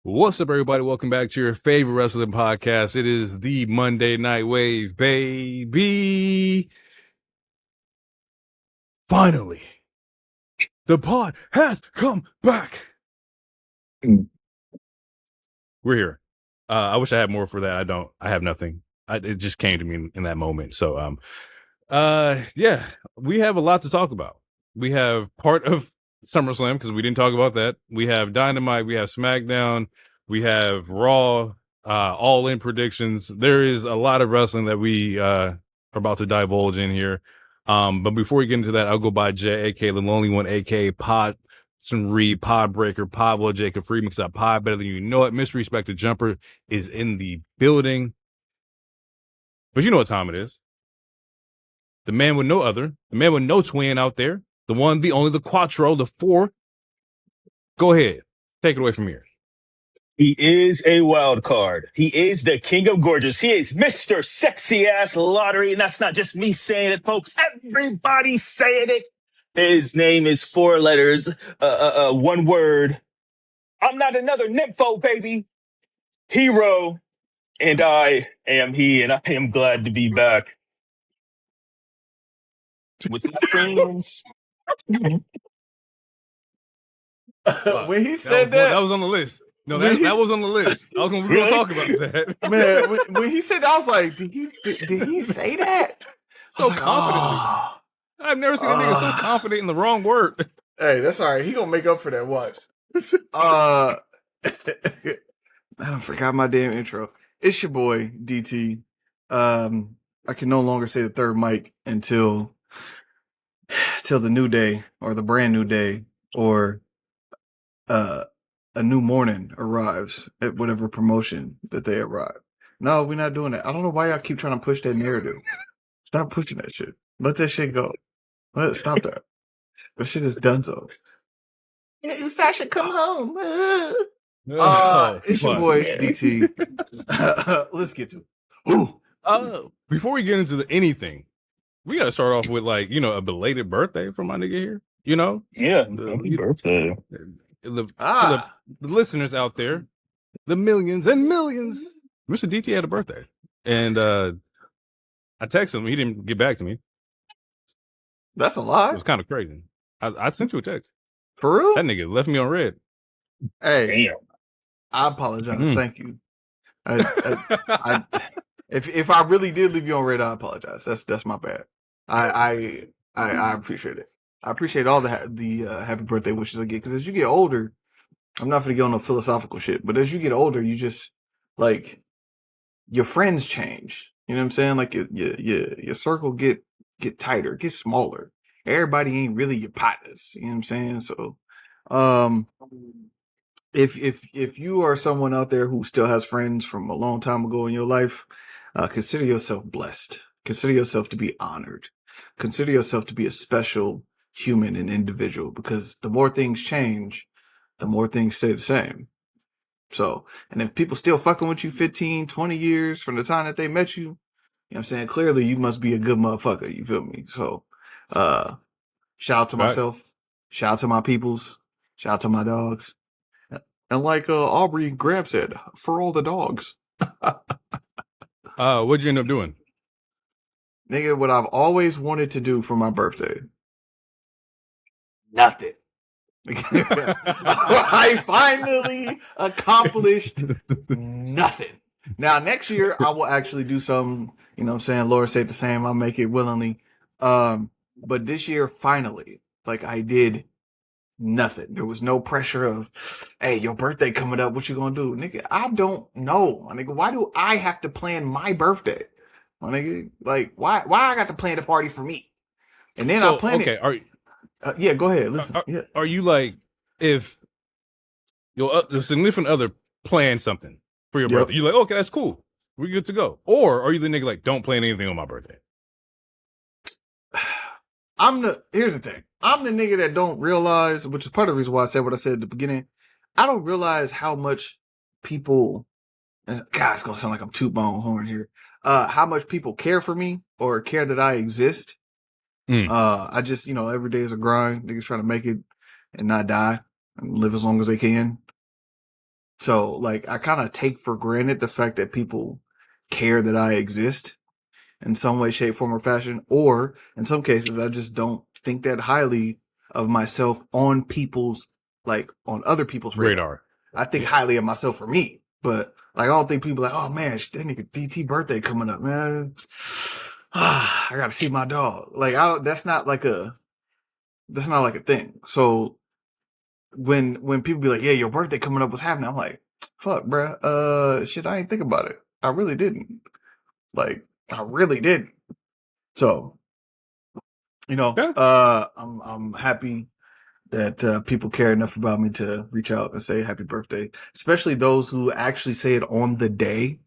What's up, everybody? Welcome back to your favorite wrestling podcast. It is the Monday Night Wave, baby. Finally, the pod has come back. We're here. I wish I had more for that. I don't. I have nothing. It just came to me in that moment. So, yeah, we have a lot to talk about. We have part of SummerSlam because we didn't talk about that. We have Dynamite. We have SmackDown. We have Raw. All in predictions. There is a lot of wrestling that we are about to divulge in here. But before we get into that, I'll go by Jay, aka the Lonely One, aka Pod Reed, Pod Breaker, Pablo, Jacob Freeman, because I pod better than you know it. Mr. Respected Jumper is in the building. But you know what time it is. The man with no other, the man with no twin out there, the one, the only, the Quattro, the four. Go ahead. Take it away from here. He is a wild card. He is the king of gorgeous. He is Mr. Sexy Ass Lottery. And that's not just me saying it, folks. Everybody's saying it. His name is 4 letters, one word. I'm not another nympho, baby. Hero. And I am he, and I am glad to be back with my friends. When he said that was on the list. No, that was on the list. We're going to talk about that. Man, when he said that, I was like, did he say that? So confidently. I've never seen a nigga so confident in the wrong word. Hey, that's all right. He gonna make up for that. Watch. I forgot my damn intro. It's your boy DT. I can no longer say the third mic until the new day or the brand new day or a new morning arrives at whatever promotion that they arrive. No, we're not doing that. I don't know why y'all keep trying to push that narrative. Stop pushing that shit. Let that shit go. Stop that. That shit is done so. Sasha, come home. It's your boy DT. Let's get to it. Before we get into anything, we got to start off with a belated birthday from my nigga here. You know? Yeah, happy birthday. The listeners out there, the millions and millions. Mr. DT had a birthday, and I texted him. He didn't get back to me. That's a lie. It was kind of crazy. I sent you a text. For real? That nigga left me on red. Hey, damn. I apologize. Thank you. If I really did leave you on red, I apologize. That's my bad. I appreciate it. I appreciate all the happy birthday wishes I get, because as you get older, I'm not gonna get on no philosophical shit, but as you get older, you just your friends change. You know what I'm saying? Like your circle get tighter, get smaller. Everybody ain't really your partners. You know what I'm saying? So, if you are someone out there who still has friends from a long time ago in your life, consider yourself blessed. Consider yourself to be honored. Consider yourself to be a special human and individual, because the more things change, the more things stay the same. So, and if people still fucking with you 15, 20 years from the time that they met you, you know what I'm saying? Clearly you must be a good motherfucker. You feel me? So, shout out to myself. Shout out to my peoples. Shout out to my dogs. And like Aubrey Graham said, for all the dogs. What'd you end up doing? Nigga, what I've always wanted to do for my birthday. Nothing. I finally accomplished nothing. Now, next year, I will actually do something, you know what I'm saying? Laura said the same. I'll make it willingly. But this year, finally, I did nothing. There was no pressure of, hey, your birthday coming up. What you gonna do? Nigga, I don't know. My nigga, why do I have to plan my birthday? My nigga, why I got to plan the party for me? And then I plan it. Okay, yeah, go ahead. Listen. Are you if your significant other plans something for your birthday, you're like, okay, that's cool, we're good to go? Or are you the nigga don't plan anything on my birthday? Here's the thing. I'm the nigga that don't realize, which is part of the reason why I said what I said at the beginning. I don't realize how much people, God, it's gonna sound like I'm too bone horn here. How much people care for me or care that I exist. I just, every day is a grind. Niggas trying to make it and not die and live as long as they can. So, like, I kind of take for granted the fact that people care that I exist in some way, shape, form, or fashion. Or in some cases, I just don't think that highly of myself on on other people's radar. I think highly of myself for me, but like, I don't think people like, oh man, that nigga DT birthday coming up, man. I gotta see my dog. Like, that's not like a thing. So when people be like, yeah, your birthday coming up, what's happening? I'm like, fuck, bruh. Shit, I ain't think about it. I really didn't. Like, I really didn't. So, I'm happy that people care enough about me to reach out and say happy birthday, especially those who actually say it on the day.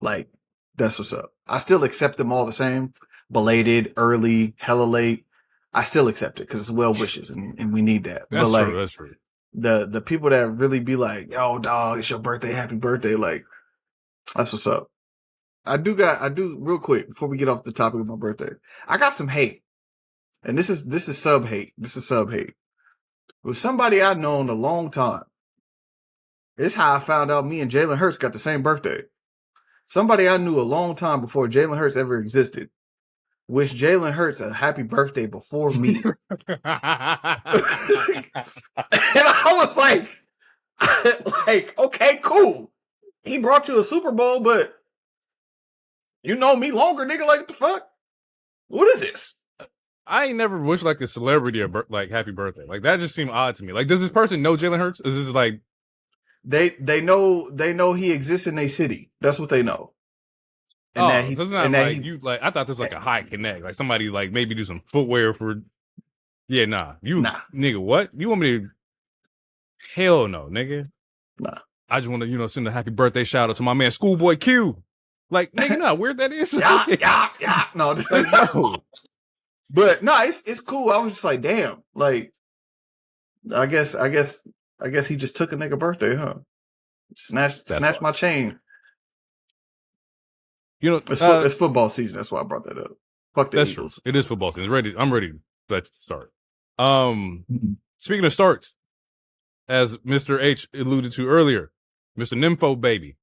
Like, that's what's up. I still accept them all the same. Belated, early, hella late. I still accept it because it's well wishes and we need that. That's but true. That's true. The people that really be like, yo, dog, it's your birthday, happy birthday. Like, that's what's up. I do real quick before we get off the topic of my birthday. I got some hate. And this is sub hate. This is sub hate. With somebody I've known a long time. This is how I found out me and Jalen Hurts got the same birthday. Somebody I knew a long time before Jalen Hurts ever existed wished Jalen Hurts a happy birthday before me. And I was like, okay, cool. He brought you a Super Bowl, but you know me longer, nigga. Like, what the fuck? What is this? I ain't never wished like a celebrity like happy birthday. Like, that just seemed odd to me. Like, does this person know Jalen Hurts? Is this like they know he exists in a city. That's what they know. And that he, so it's not and like you like. I thought this was like a high connect. Like, somebody like maybe do some footwear for. Yeah, nah. Nigga, what you want me to? Hell no, nigga. Nah. I just want to send a happy birthday shout out to my man Schoolboy Q. Like, nigga, nah, weird that is. Yeah. No, just like, no. But no, it's cool. I was just like, damn. Like, I guess he just took a nigga birthday, huh? Snatched my chain. It's football season. That's why I brought that up. Fuck the Eagles. True. It is football season. I'm ready. Let's start. Speaking of starts, as Mr. H alluded to earlier, Mr. Nympho baby,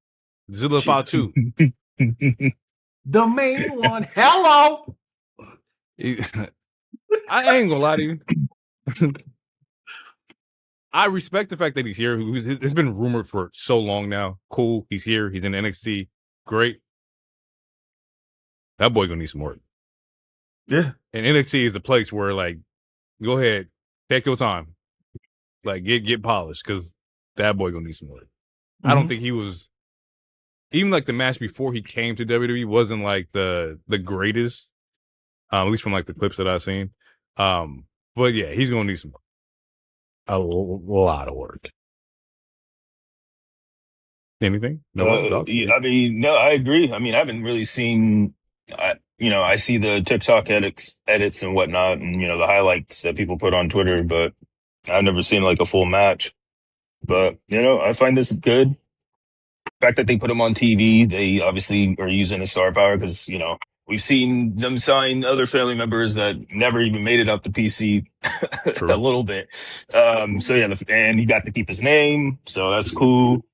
Zilla Fatu. The main one. Hello. I ain't gonna lie to you. I respect the fact that he's here. It's been rumored for so long now. Cool. He's here. He's in NXT. Great. That boy gonna need some work. Yeah. And NXT is the place where, like, go ahead, take your time. Like, get polished, because that boy gonna need some work. Mm-hmm. I don't think he was, even like the match before he came to WWE wasn't like the greatest, at least from like the clips that I've seen. But yeah, he's gonna need some work. A lot of work. Anything? No. I mean, no, I agree. I mean, I haven't really seen. I see the TikTok edits and whatnot, and the highlights that people put on Twitter, but I've never seen like a full match. But I find this good. The fact that they put him on TV, they obviously are using his star power because we've seen them sign other family members that never even made it up to PC a little bit. So yeah, and he got to keep his name, so that's cool.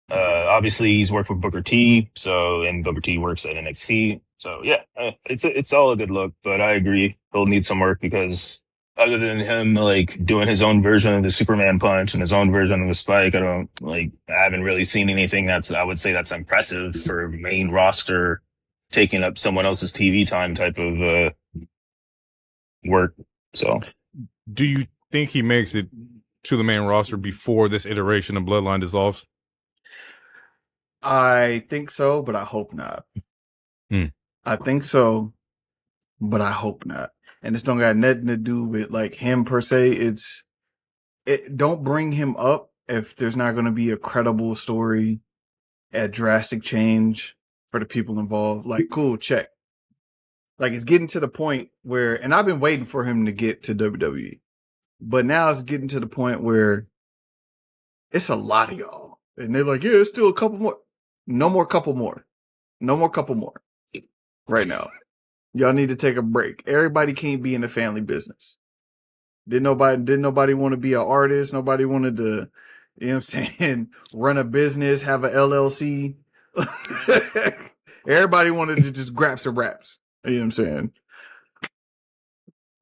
Obviously he's worked with Booker T, and Booker T works at NXT. So yeah, it's all a good look, but I agree he'll need some work because other than him like doing his own version of the Superman punch and his own version of the spike, I haven't really seen anything I would say that's impressive for main roster taking up someone else's TV time type of work. So do you think he makes it to the main roster before this iteration of Bloodline dissolves? I think so, but I hope not. I think so, but I hope not. And this don't got nothing to do with like him per se. Don't bring him up if there's not going to be a credible story, a drastic change for the people involved. Like, cool, check. Like, it's getting to the point where, and I've been waiting for him to get to WWE, but now it's getting to the point where it's a lot of y'all. And they're like, yeah, it's still a couple more. No more couple more. No more couple more. Right now. Y'all need to take a break. Everybody can't be in the family business. Didn't nobody want to be an artist. Nobody wanted to, You know what I'm saying? Run a business, have a LLC. Everybody wanted to just grab some raps. You know what I'm saying?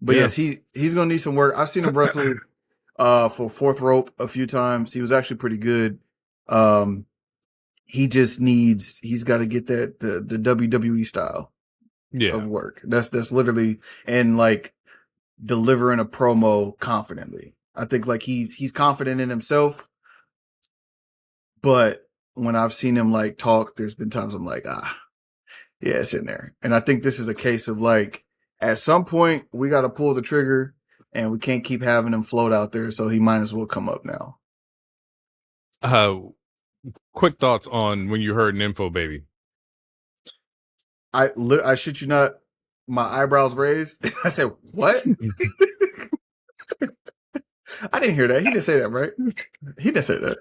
But Yeah. yes, he's gonna need some work. I've seen him wrestle for Fourth Rope a few times. He was actually pretty good. He's got to get the WWE style of work. That's literally, and like delivering a promo confidently. I think like he's confident in himself, but when I've seen him like talk, there's been times I'm like, yeah, it's in there. And I think this is a case of like, at some point we got to pull the trigger, and we can't keep having him float out there. So he might as well come up now. Quick thoughts on when you heard Nympho Baby. I shit you not, my eyebrows raised. I said, what? I didn't hear that. He didn't say that, right? He didn't say that.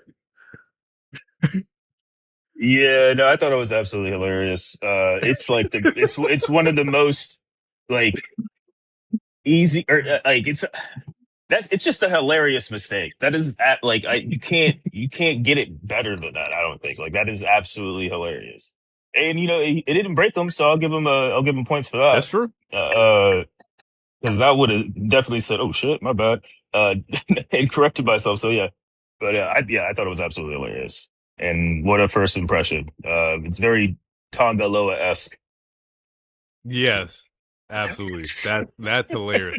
Yeah, no, I thought it was absolutely hilarious. It's like it's one of the most like easy or like it's just a hilarious mistake. That is you can't get it better than that. I don't think like that is absolutely hilarious. And you know it didn't break him, so I'll give him points for that. That's true. Because I would have definitely said, "Oh shit, my bad," and corrected myself. So yeah, but I thought it was absolutely hilarious. And what a first impression! It's very Tonga Loa-esque. Yes, absolutely. That's hilarious.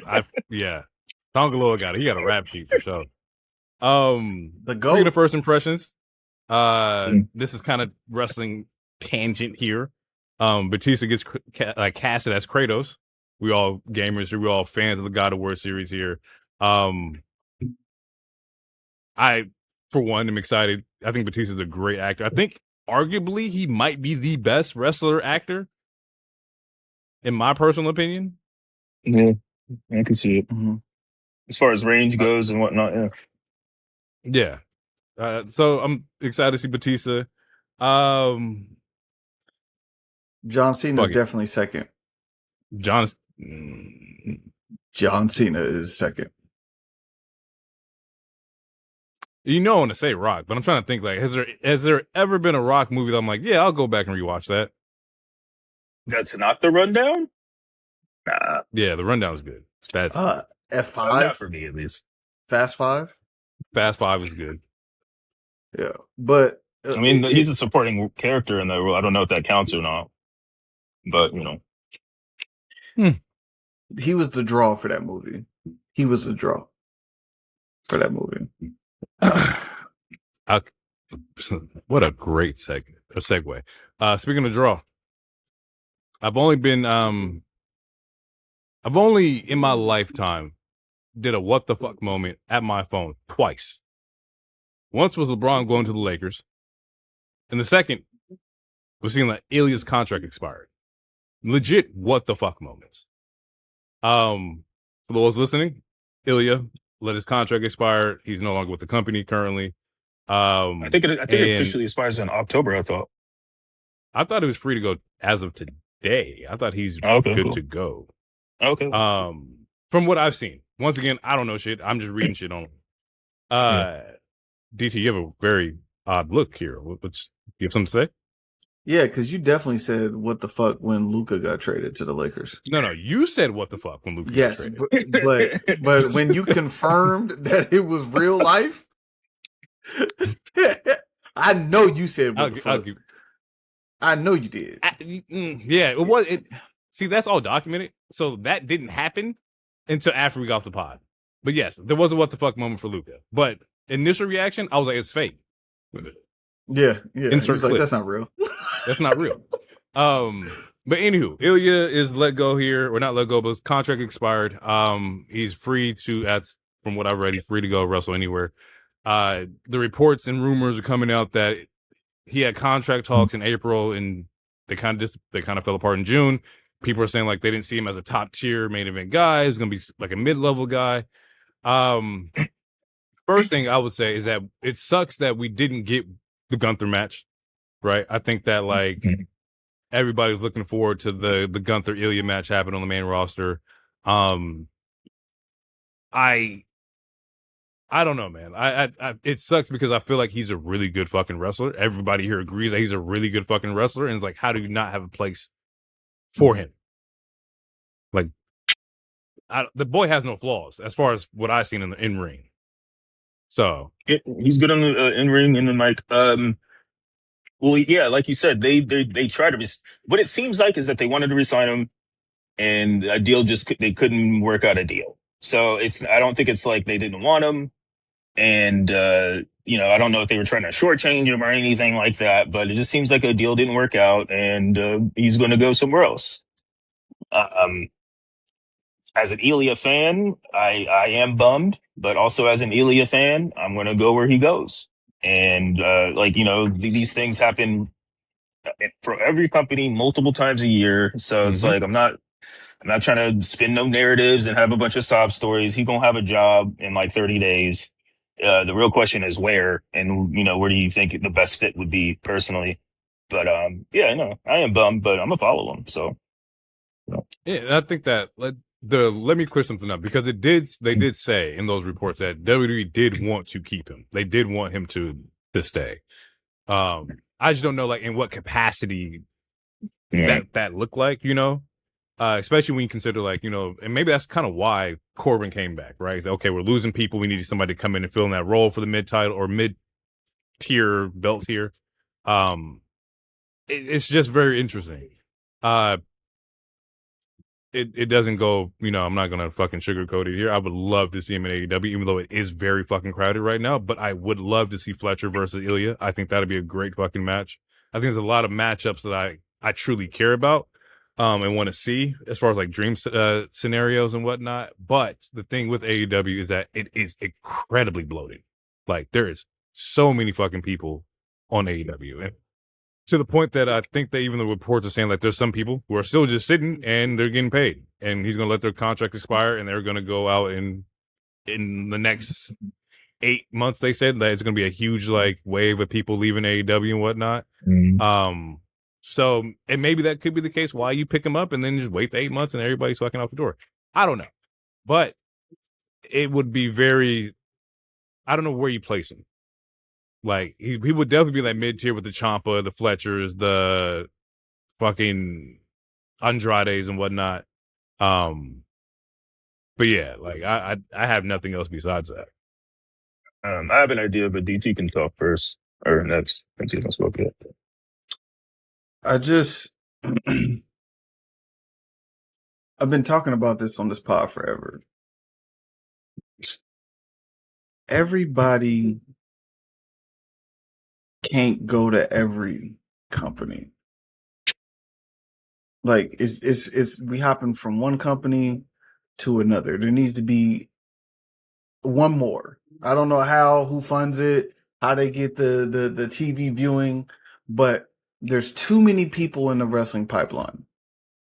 Tongaloa he got a rap sheet for sure. Speaking of first impressions, this is kind of wrestling tangent here. Batista gets casted as Kratos. We all gamers here. We all fans of the God of War series here. I, for one, am excited. I think Batista's a great actor. I think arguably he might be the best wrestler actor, in my personal opinion. Yeah, I can see it. Mm-hmm. As far as range goes and whatnot, yeah. So I'm excited to see Batista. John Cena is definitely second. John Cena is second. You know I want to say Rock, but I'm trying to think like has there ever been a Rock movie that I'm like, yeah, I'll go back and rewatch that. That's not The Rundown? Nah. Yeah, The Rundown is good. That's F5 not for me at least. Fast 5? Fast 5 is good. Yeah. But I mean, he's a supporting character in that role. I don't know if that counts or not. But, you know. He was the draw for that movie. He was the draw for that movie. What a great segue. Speaking of draw, I've only in my lifetime did a what the fuck moment at my phone twice. Once was LeBron going to the Lakers, and the second was seeing that Ilya's contract expired. Legit what the fuck moments. For those listening, Ilya let his contract expire. He's no longer with the company currently. I think it officially expires in October. I thought it was free to go as of today. I thought he's good to go. Okay. From what I've seen, once again, I don't know shit. I'm just reading shit on. DT, you have a very odd look here. You have something to say? Yeah, because you definitely said what the fuck when Luka got traded to the Lakers. No, you said what the fuck when Luka got traded. But when you confirmed that it was real life, I know you said what the fuck. I know you did. It was. See, that's all documented. So that didn't happen until after we got off the pod. But yes, there was a what the fuck moment for Luka. But initial reaction, I was like, it's fake. Yeah. Insert clip. Like, that's not real. That's not real. But anywho, Ilya is let go here, or not let go, but his contract expired. He's free to, from what I've read, he's free to go wrestle anywhere. The reports and rumors are coming out that he had contract talks in April, and they kind of fell apart in June. People are saying like they didn't see him as a top tier main event guy. He's gonna be like a mid level guy. First thing I would say is that it sucks that we didn't get the Gunther match. Right, I think that like everybody was looking forward to the Gunther Ilya match happen on the main roster. I I don't know, man. It sucks because I feel like he's a really good fucking wrestler. Everybody here agrees that he's a really good fucking wrestler, and it's like, how do you not have a place for him? Like, the boy has no flaws as far as what I've seen in the in ring. So He's good on the in ring and then like well, yeah, like you said, they try to. What it seems like is that they wanted to resign him, and a deal they couldn't work out a deal. So I don't think it's like they didn't want him, and I don't know if they were trying to shortchange him or anything like that. But it just seems like a deal didn't work out, and he's going to go somewhere else. As an Ilya fan, I am bummed, but also as an Ilya fan, I'm going to go where he goes. And these things happen for every company multiple times a year. So it's like I'm not trying to spin no narratives and have a bunch of sob stories. He's gonna have a job in like 30 days. The real question is where, and where do you think the best fit would be personally? But no, I am bummed, but I'm gonna follow him. So yeah, I think that let me clear something up because they did say in those reports that WWE did want to keep him. They did want him to stay. I just don't know like in what capacity that looked like, especially when you consider like, and maybe that's kind of why Corbin came back, right? He's like, okay, we're losing people. We needed somebody to come in and fill in that role for the mid-title or mid-tier belt here. It's just very interesting. It doesn't go, I'm not going to fucking sugarcoat it here. I would love to see him in AEW, even though it is very fucking crowded right now. But I would love to see Fletcher versus Ilya. I think that'd be a great fucking match. I think there's a lot of matchups that I truly care about and want to see as far as like dream scenarios and whatnot. But the thing with AEW is that it is incredibly bloated. Like there is so many fucking people on AEW. And to the point that I think that even the reports are saying like there's some people who are still just sitting and they're getting paid, and he's going to let their contract expire, and they're going to go out in the next 8 months. They said that it's going to be a huge like wave of people leaving AEW and whatnot. So and maybe that could be the case. Why you pick him up and then just wait the 8 months and everybody's fucking out the door? I don't know, but it would be I don't know where you place him. Like, he would definitely be like mid-tier with the Ciampa, the Fletchers, the fucking Andrades and whatnot. But yeah, like, I have nothing else besides that. I have an idea, but DT can talk first or next. Since he hasn't spoke yet. I've been talking about this on this pod forever. Everybody can't go to every company. Like it's we hopping from one company to another. There needs to be one more. I don't know who funds it, how they get the TV viewing, but there's too many people in the wrestling pipeline.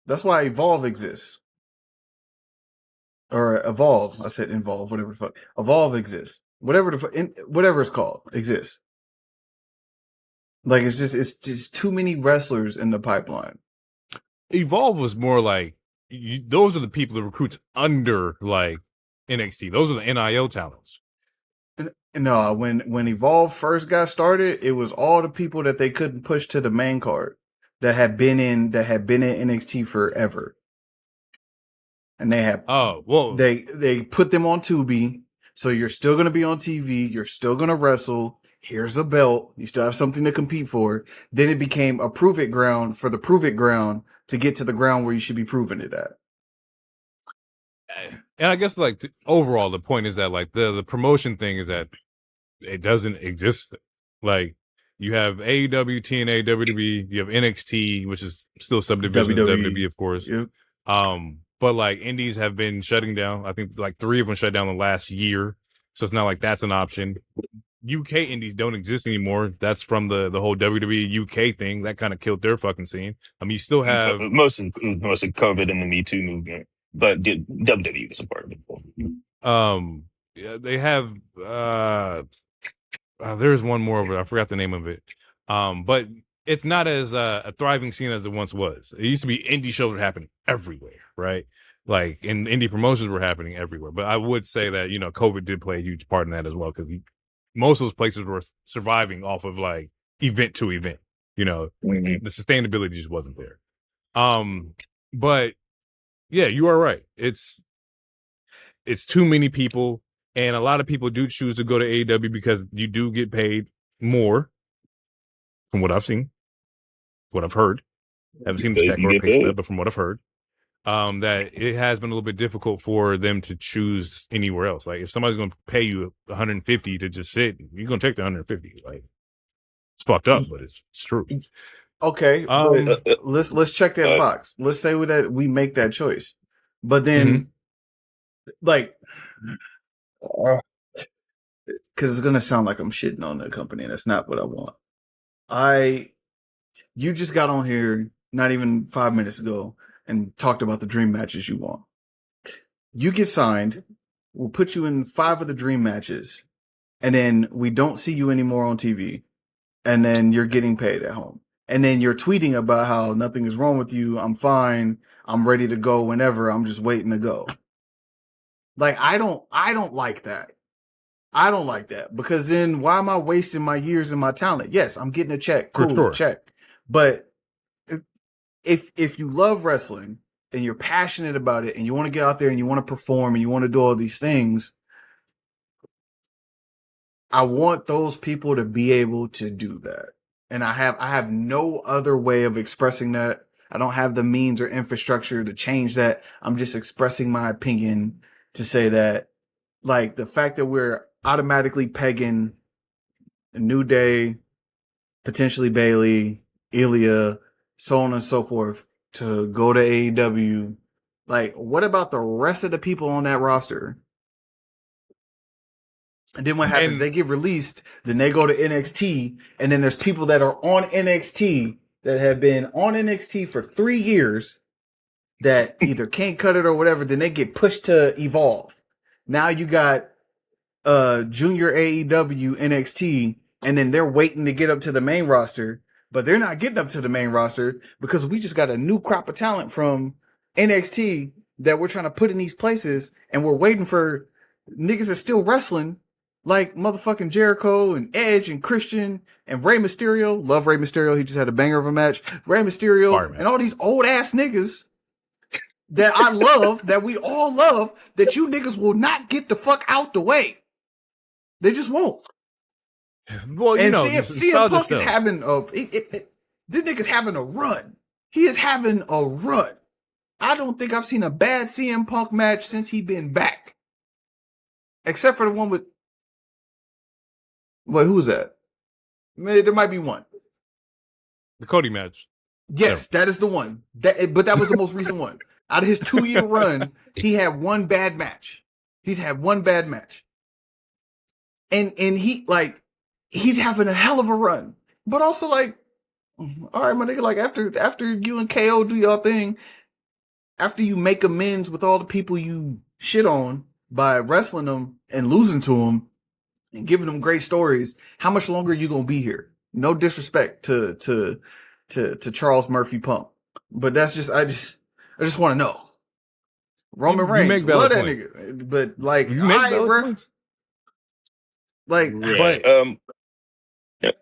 That's why Evolve exists. Or Evolve. I said Involve, whatever the fuck. Evolve exists. Whatever it's called exists. Like it's just too many wrestlers in the pipeline. Evolve was more like those are the people that recruits under like NXT. Those are the NIL talents. No, when Evolve first got started, it was all the people that they couldn't push to the main card that had been in NXT forever. And they have they put them on Tubi, so you're still gonna be on TV, you're still gonna wrestle. Here's a belt. You still have something to compete for. Then it became a prove it ground for the prove it ground to get to the ground where you should be proving it at. And I guess like overall, the point is that like the promotion thing is that it doesn't exist. Like you have AEW, TNA, WWE, you have NXT, which is still subdivision of WWE, of course. Yep. But like indies have been shutting down. I think like 3 of them shut down the last year. So it's not like that's an option. UK indies don't exist anymore. That's from the whole WWE UK thing that kind of killed their fucking scene. I mean, you still have most of COVID and the Me Too movement, but WWE was a part of it. Yeah, they have there's one more over there. I forgot the name of it. But it's not as a thriving scene as it once was. It used to be indie shows that happened everywhere, right? Like, and indie promotions were happening everywhere. But I would say that, you know, COVID did play a huge part in that as well, because most of those places were surviving off of like event to event. You know, the sustainability just wasn't there. But yeah, you are right. It's too many people, and a lot of people do choose to go to AEW because you do get paid more, from what I've seen, what I've heard. I haven't seen the stack or pay stub, but from what I've heard, that it has been a little bit difficult for them to choose anywhere else. Like, if somebody's going to pay you 150 to just sit, you're going to take the 150. Like, it's fucked up, but it's true. Okay, let's check that box. Let's say that we make that choice, but then, like, because it's gonna sound like I'm shitting on the company, and that's not what I want. You just got on here not even 5 minutes ago and talked about the dream matches you want. You get signed, we'll put you in 5 of the dream matches, and then we don't see you anymore on TV, and then you're getting paid at home. And then you're tweeting about how nothing is wrong with you. I'm fine. I'm ready to go whenever. I'm just waiting to go. Like, I don't like that. I don't like that, because then why am I wasting my years and my talent? Yes, I'm getting a check. Cool, sure. Check. But if you love wrestling and you're passionate about it and you want to get out there and you want to perform and you want to do all these things, I want those people to be able to do that. And I have no other way of expressing that. I don't have the means or infrastructure to change that. I'm just expressing my opinion to say that, like, the fact that we're automatically pegging New Day, potentially Bailey, Ilya, so on and so forth, to go to AEW. Like, what about the rest of the people on that roster? And then what happens? They get released, then they go to NXT, and then there's people that are on NXT that have been on NXT for 3 years that either can't cut it or whatever, then they get pushed to Evolve. Now you got junior AEW NXT, and then they're waiting to get up to the main roster, but they're not getting up to the main roster because we just got a new crop of talent from NXT that we're trying to put in these places, and we're waiting for niggas that's still wrestling, like motherfucking Jericho and Edge and Christian and Rey Mysterio. Love Rey Mysterio. He just had a banger of a match. Rey Mysterio and all these old ass niggas that I love, that we all love, that you niggas will not get the fuck out the way. They just won't. Well, you know, CM Punk is having this nigga's having a run. He is having a run. I don't think I've seen a bad CM Punk match since he been back. Except for the one with, wait, who was that? There might be one. The Cody match. Yes, that is the one. But that was the most recent one. Out of his 2-year run, he had one bad match. He's had one bad match. And he, like, he's having a hell of a run. But also, like, all right, my nigga, like, after you and KO do your thing, after you make amends with all the people you shit on by wrestling them and losing to them and giving them great stories, how much longer are you gonna be here? No disrespect to Charles Murphy Punk, but that's just I just want to know. Roman Reigns, love that nigga, but like, all right, bro. Like, right. But,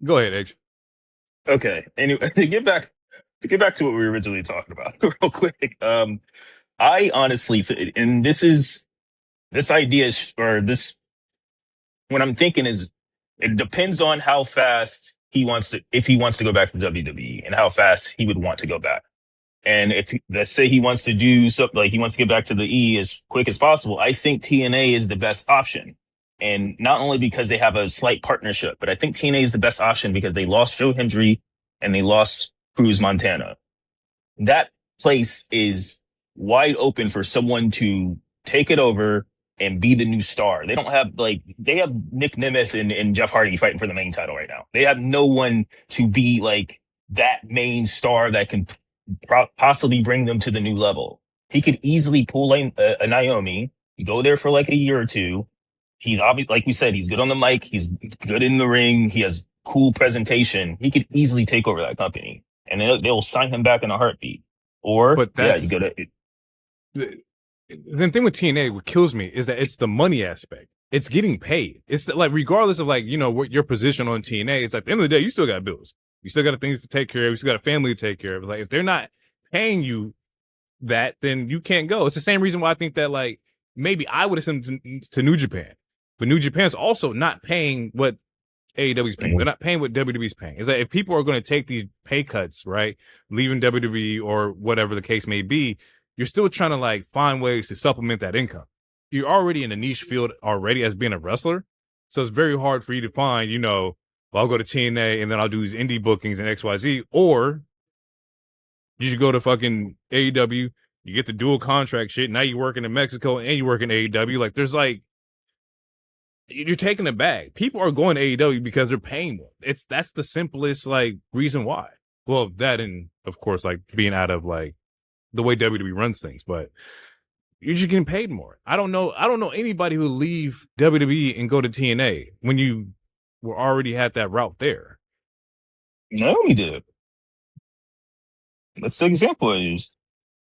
go ahead, Edge. Okay. Anyway, to get back to what we were originally talking about, real quick. I honestly, and this idea is, or this, what I'm thinking is, it depends on how fast if he wants to go back to WWE, and how fast he would want to go back. And if, let's say he wants to do something, like he wants to get back to the E as quick as possible, I think TNA is the best option. And not only because they have a slight partnership, but I think TNA is the best option because they lost Joe Hendry and they lost Cruz Montana. That place is wide open for someone to take it over and be the new star. They don't have, like, they have Nick Nemeth and Jeff Hardy fighting for the main title right now. They have no one to be like that main star that can possibly bring them to the new level. He could easily pull a Naomi, go there for like a year or two. He's obviously, like we said, he's good on the mic. He's good in the ring. He has cool presentation. He could easily take over that company, and they'll sign him back in a heartbeat. Or, but yeah, you go to. the thing with TNA, what kills me is that it's the money aspect. It's getting paid. It's like, regardless of like, what your position on TNA, it's like, at the end of the day, you still got bills. You still got things to take care of. You still got a family to take care of. It's like, if they're not paying you that, then you can't go. It's the same reason why I think that, like, maybe I would have sent them to New Japan, but New Japan's also not paying what AEW's paying. They're not paying what WWE's paying. It's like, if people are going to take these pay cuts, right, leaving WWE or whatever the case may be, you're still trying to like find ways to supplement that income. You're already in a niche field already as being a wrestler, so it's very hard for you to find, well, I'll go to TNA and then I'll do these indie bookings and XYZ, or you should go to fucking AEW. You get the dual contract shit. Now you're working in Mexico and you work in AEW. Like, there's like, you're taking it back. People are going to AEW because they're paying more. That's the simplest like reason why. Well, that, and of course, like, being out of like the way WWE runs things, but you're just getting paid more. I don't know anybody who leave WWE and go to TNA when you were already had that route there. Naomi did. That's the example I used.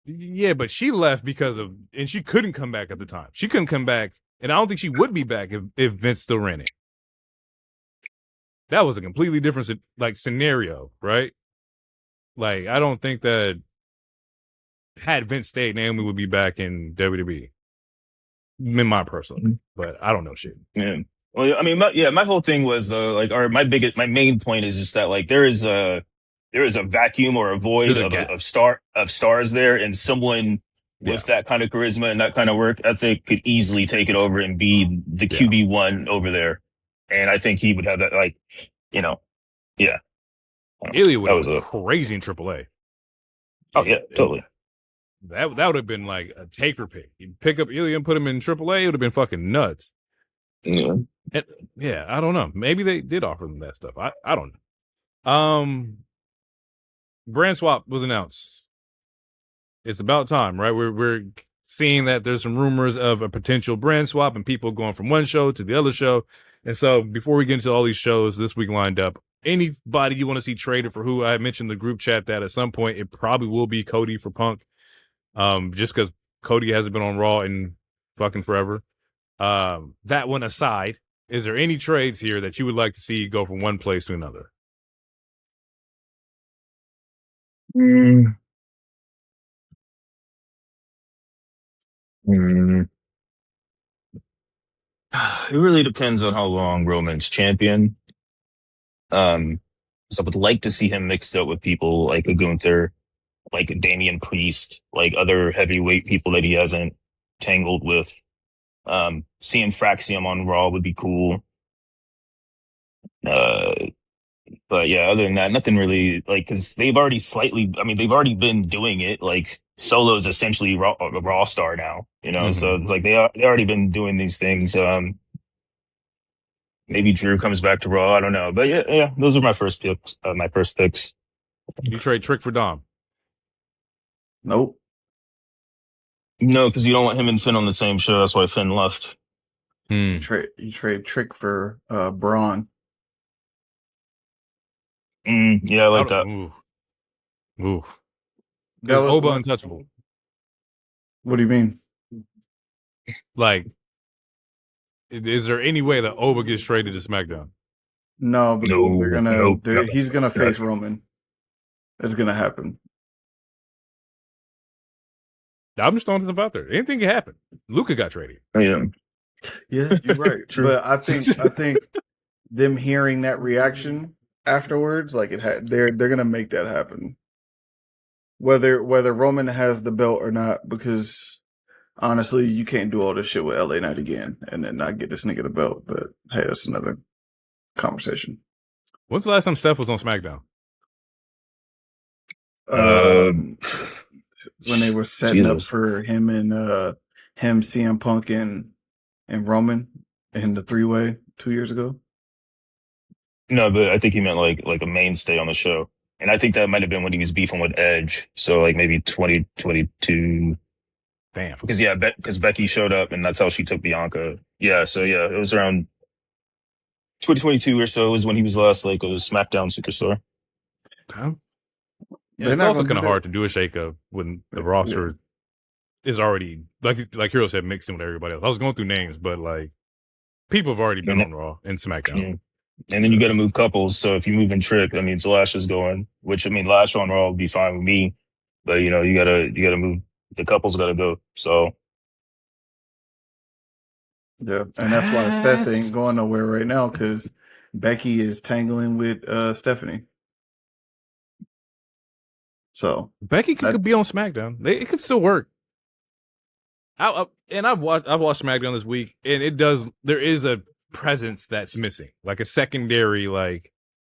Yeah, but she left and she couldn't come back at the time. She couldn't come back, and I don't think she would be back if Vince still ran it. That was a completely different like scenario, right? Like, I don't think that had Vince stayed, Naomi would be back in WWE. In my personal, but I don't know shit. Yeah. Well, I mean, my whole thing was like, my main point is just that like there is a vacuum or a void of stars there, and someone with that kind of charisma and that kind of work ethic could easily take it over and be the QB1 over there. And I think he would have that, like, yeah. Ilya would have been crazy in AAA. Oh yeah, totally. That would have been like a taker pick. You pick up Ilya and put him in AAA, it would have been fucking nuts. Yeah. And, I don't know. Maybe they did offer them that stuff. I don't know. Brand swap was announced. It's about time, right? We're seeing that there's some rumors of a potential brand swap and people going from one show to the other show. And so before we get into all these shows this week lined up, anybody you want to see traded for who, I mentioned in the group chat that at some point it probably will be Cody for Punk. Just because Cody hasn't been on Raw in fucking forever. That one aside, is there any trades here that you would like to see go from one place to another? It really depends on how long Roman's champion. So I would like to see him mixed up with people like a Gunther, like Damian Priest, like other heavyweight people that he hasn't tangled with. Seeing Fraxium on Raw would be cool. But yeah, other than that, nothing really, like, because they've already been doing it. Like, Solo's essentially a Raw star now, so like they already been doing these things. Maybe Drew comes back to Raw. I don't know. But yeah, those are my first picks. You trade Trick for Dom? Nope. No, because you don't want him and Finn on the same show. That's why Finn left. You trade Trick for Bron. Yeah, I like that. Oof. That was Oba untouchable. What do you mean? Like, is there any way that Oba gets traded to SmackDown? No, because he's gonna face Roman. That's gonna happen. I'm just throwing stuff out there. Anything can happen. Luka got traded. Yeah, you're right. But I think them hearing that reaction afterwards, like they're gonna make that happen. Whether Roman has the belt or not, because honestly, you can't do all this shit with LA Knight again and then not get this nigga the belt. But hey, that's another conversation. When's the last time Seth was on SmackDown? When they were setting up for him and CM Punk and Roman in the 3-way 2 years ago. No, but I think he meant like a mainstay on the show. And I think that might have been when he was beefing with Edge. So like maybe 2022. Damn. Because Becky showed up and that's how she took Bianca. Yeah, so yeah, it was around 2022 or so was when he was last like a SmackDown superstar. Okay. Yeah, it's also kind of hard to do a shakeup when the roster is already like Hero said, mixed in with everybody else. I was going through names, but like people have already been on Raw and SmackDown. Yeah. And then you got to move couples. So if you move in Trick, that means Lash is going. Which I mean, Lash on Raw would be fine with me, but you know, you gotta move. The couples got to go. So Yeah, and that's why Seth ain't going nowhere right now because Becky is tangling with Stephanie. So Becky could be on SmackDown. It could still work. I've watched SmackDown this week, and there is a presence that's missing, like a secondary like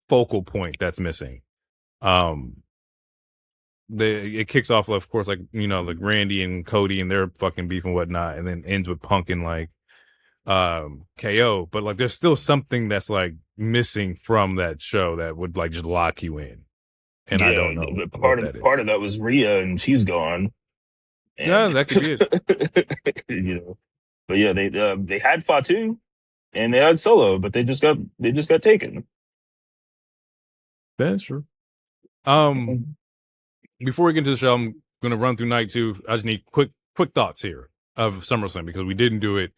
focal point that's missing. It kicks off, of course, like like Randy and Cody and their fucking beef and whatnot, and then ends with Punk and like KO. But like, there's still something that's like missing from that show that would like just lock you in. And I don't know. But part of that was Rhea, and she's gone. And, yeah, that could be it. But yeah, they had Fatu and they had Solo, but they just got taken. That's true. Before we get into the show, I'm going to run through night 2. I just need quick thoughts here of SummerSlam because we didn't do it.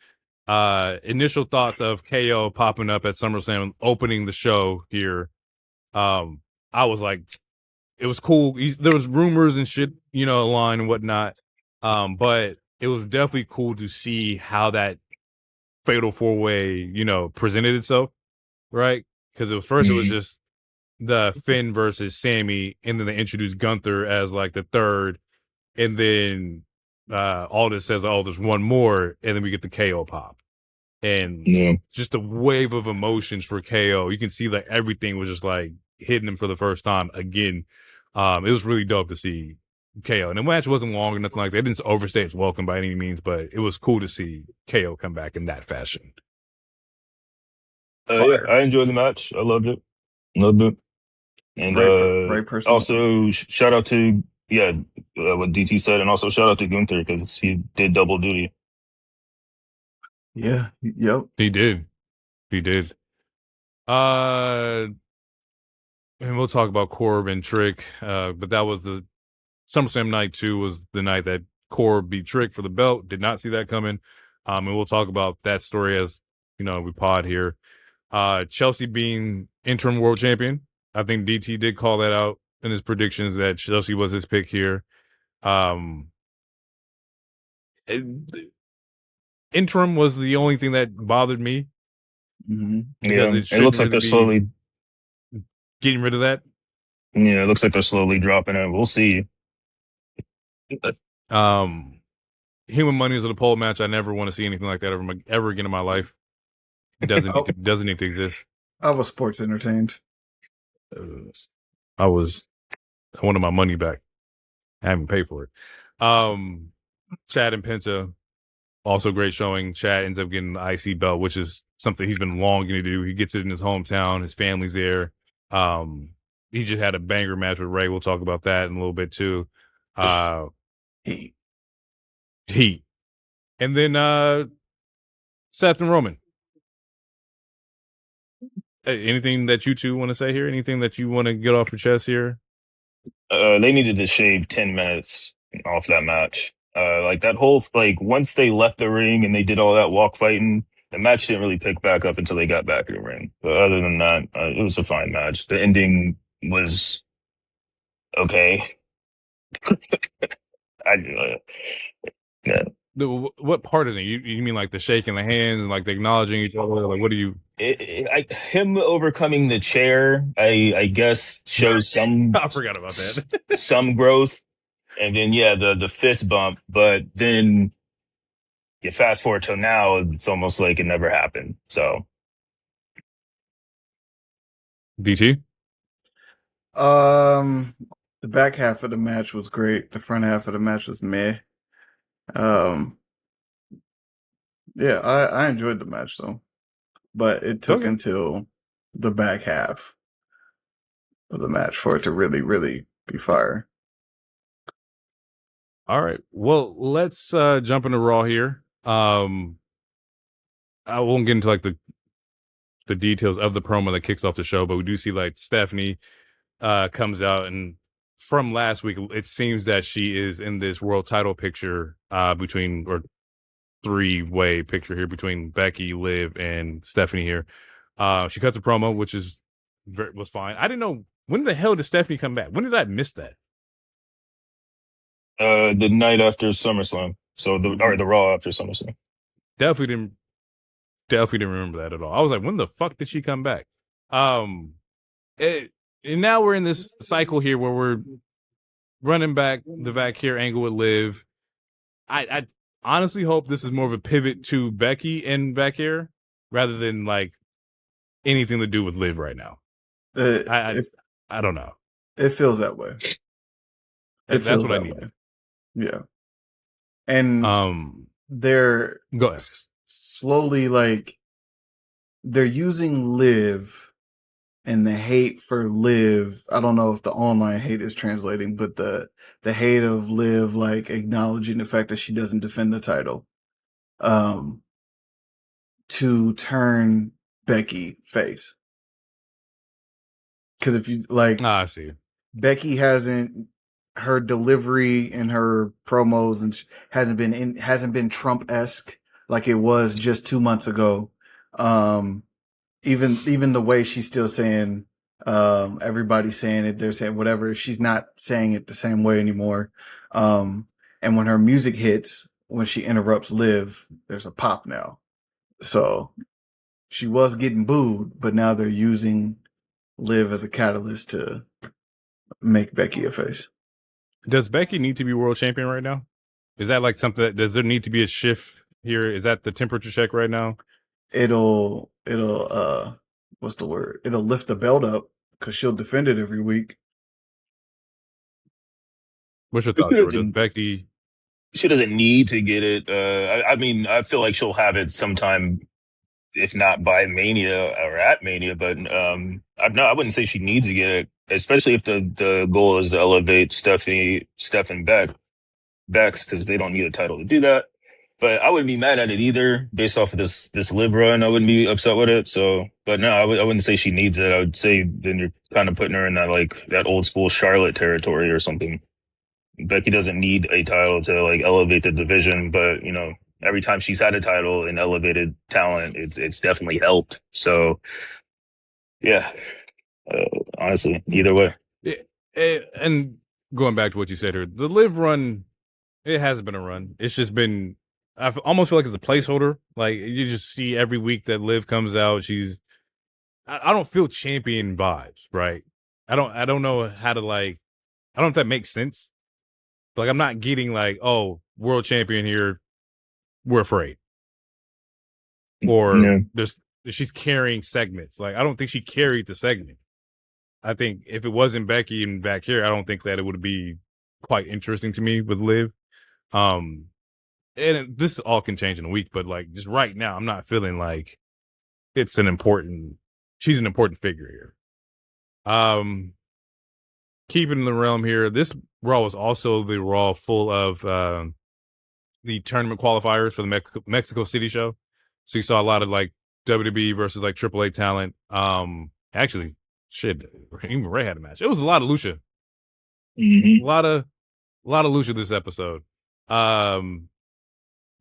Initial thoughts of KO popping up at SummerSlam, opening the show here. I was like, it was cool. There was rumors and shit, line and whatnot. But it was definitely cool to see how that fatal 4-way, presented itself, right? Because it was just the Finn versus Sammy, and then they introduced Gunther as like the third, and then Aldis says, "Oh, there's one more," and then we get the KO pop, and just a wave of emotions for KO. You can see like everything was just like hitting him for the first time again. It was really dope to see KO, and the match wasn't long or nothing like that. It didn't overstay its welcome by any means, but it was cool to see KO come back in that fashion. Yeah, I enjoyed the match. I loved it. And right person. Also shout out to what DT said, and also shout out to Gunther because he did double duty. Yeah. Yep. He did. And we'll talk about Korb and Trick, but that was the SummerSlam night 2 was the night that Korb beat Trick for the belt. Did not see that coming. And we'll talk about that story as, we pod here. Chelsea being interim world champion. I think DT did call that out in his predictions that Chelsea was his pick here. Interim was the only thing that bothered me. Mm-hmm. Yeah, it looks like they're slowly getting rid of that. Yeah, it looks like they're slowly dropping it. We'll see. Human Money was in a pole match. I never want to see anything like that ever again in my life. It doesn't need to exist. I was sports entertained. I wanted my money back. I haven't paid for it. Chad and Penta, also great showing. Chad ends up getting the IC belt, which is something he's been longing to do. He gets it in his hometown. His family's there. He just had a banger match with Rey. We'll talk about that in a little bit too. Heat. And then Seth and Roman. Anything that you two want to say here? Anything that you want to get off your chest here? They needed to shave 10 minutes off that match. Like that whole, once they left the ring and they did all that walk fighting, the match didn't really pick back up until they got back in the ring. But other than that, it was a fine match. The ending was okay. Yeah. What part of it? You mean like the shaking the hands and like the acknowledging each other? Like, what do you? Him overcoming the chair, I guess, shows some. I forgot about that. Some growth, and then the fist bump. But then you fast forward till now, it's almost like it never happened. So, DT. The back half of the match was great. The front half of the match was meh. Yeah, I enjoyed the match though, but it took until the back half of the match for it to really, really be fire. All right, well, let's jump into Raw here. I won't get into like the details of the promo that kicks off the show, but we do see like Stephanie comes out and from last week, it seems that she is in this world title picture between, or three-way picture here between Becky, Liv, and Stephanie here. She cut the promo, which was fine. I didn't know, when the hell did Stephanie come back? When did I miss that? The night after SummerSlam. So the Raw after SummerSlam. Definitely didn't remember that at all. I was like, when the fuck did she come back? And now we're in this cycle here where we're running back the Vacare angle with Liv. I honestly hope this is more of a pivot to Becky and Vacare rather than like anything to do with Liv right now. I don't know. It feels that way. That's what I needed. Yeah. And they're slowly like they're using Liv and the hate for Liv. I don't know if the online hate is translating, but the hate of Liv, like acknowledging the fact that she doesn't defend the title, to turn Becky face. Because if you like, I see. Becky hasn't, her delivery and her promos and hasn't been Trump-esque like it was just 2 months ago. Even the way she's still saying, everybody's saying it, they're saying whatever. She's not saying it the same way anymore. And when her music hits, when she interrupts Liv, there's a pop now. So she was getting booed, but now they're using Liv as a catalyst to make Becky a face. Does Becky need to be world champion right now? Is that like something does there need to be a shift here? Is that the temperature check right now? It'll what's the word? It'll lift the belt up because she'll defend it every week. What's your thoughts, George? Becky? She doesn't need to get it. I mean, I feel like she'll have it sometime, if not by Mania or at Mania. But I wouldn't say she needs to get it, especially if the goal is to elevate Steph and Bex, because they don't need a title to do that. But I wouldn't be mad at it either, based off of this Liv run. I wouldn't be upset with it. So, but no, I wouldn't say she needs it. I would say then you're kind of putting her in that old school Charlotte territory or something. Becky doesn't need a title to like elevate the division, but you know, every time she's had a title and elevated talent, it's definitely helped. So, yeah, honestly, either way. And going back to what you said here, the Liv run, it hasn't been a run. It's just been. I almost feel like it's a placeholder. Like you just see every week that Liv comes out, I don't feel champion vibes, right? I don't know how to like. I don't know if that makes sense. Like I'm not getting like, oh, world champion here, we're afraid. Or she's carrying segments. Like I don't think she carried the segment. I think if it wasn't Becky and back here, I don't think that it would be quite interesting to me with Liv. And this all can change in a week, but like just right now, I'm not feeling like she's an important figure here. Keeping in the realm here, this Raw was also the Raw full of the tournament qualifiers for the Mexico City show. So you saw a lot of like WWE versus like AAA talent. Actually, shit, even Ray had a match. It was a lot of lucha. Mm-hmm. A lot of lucha this episode.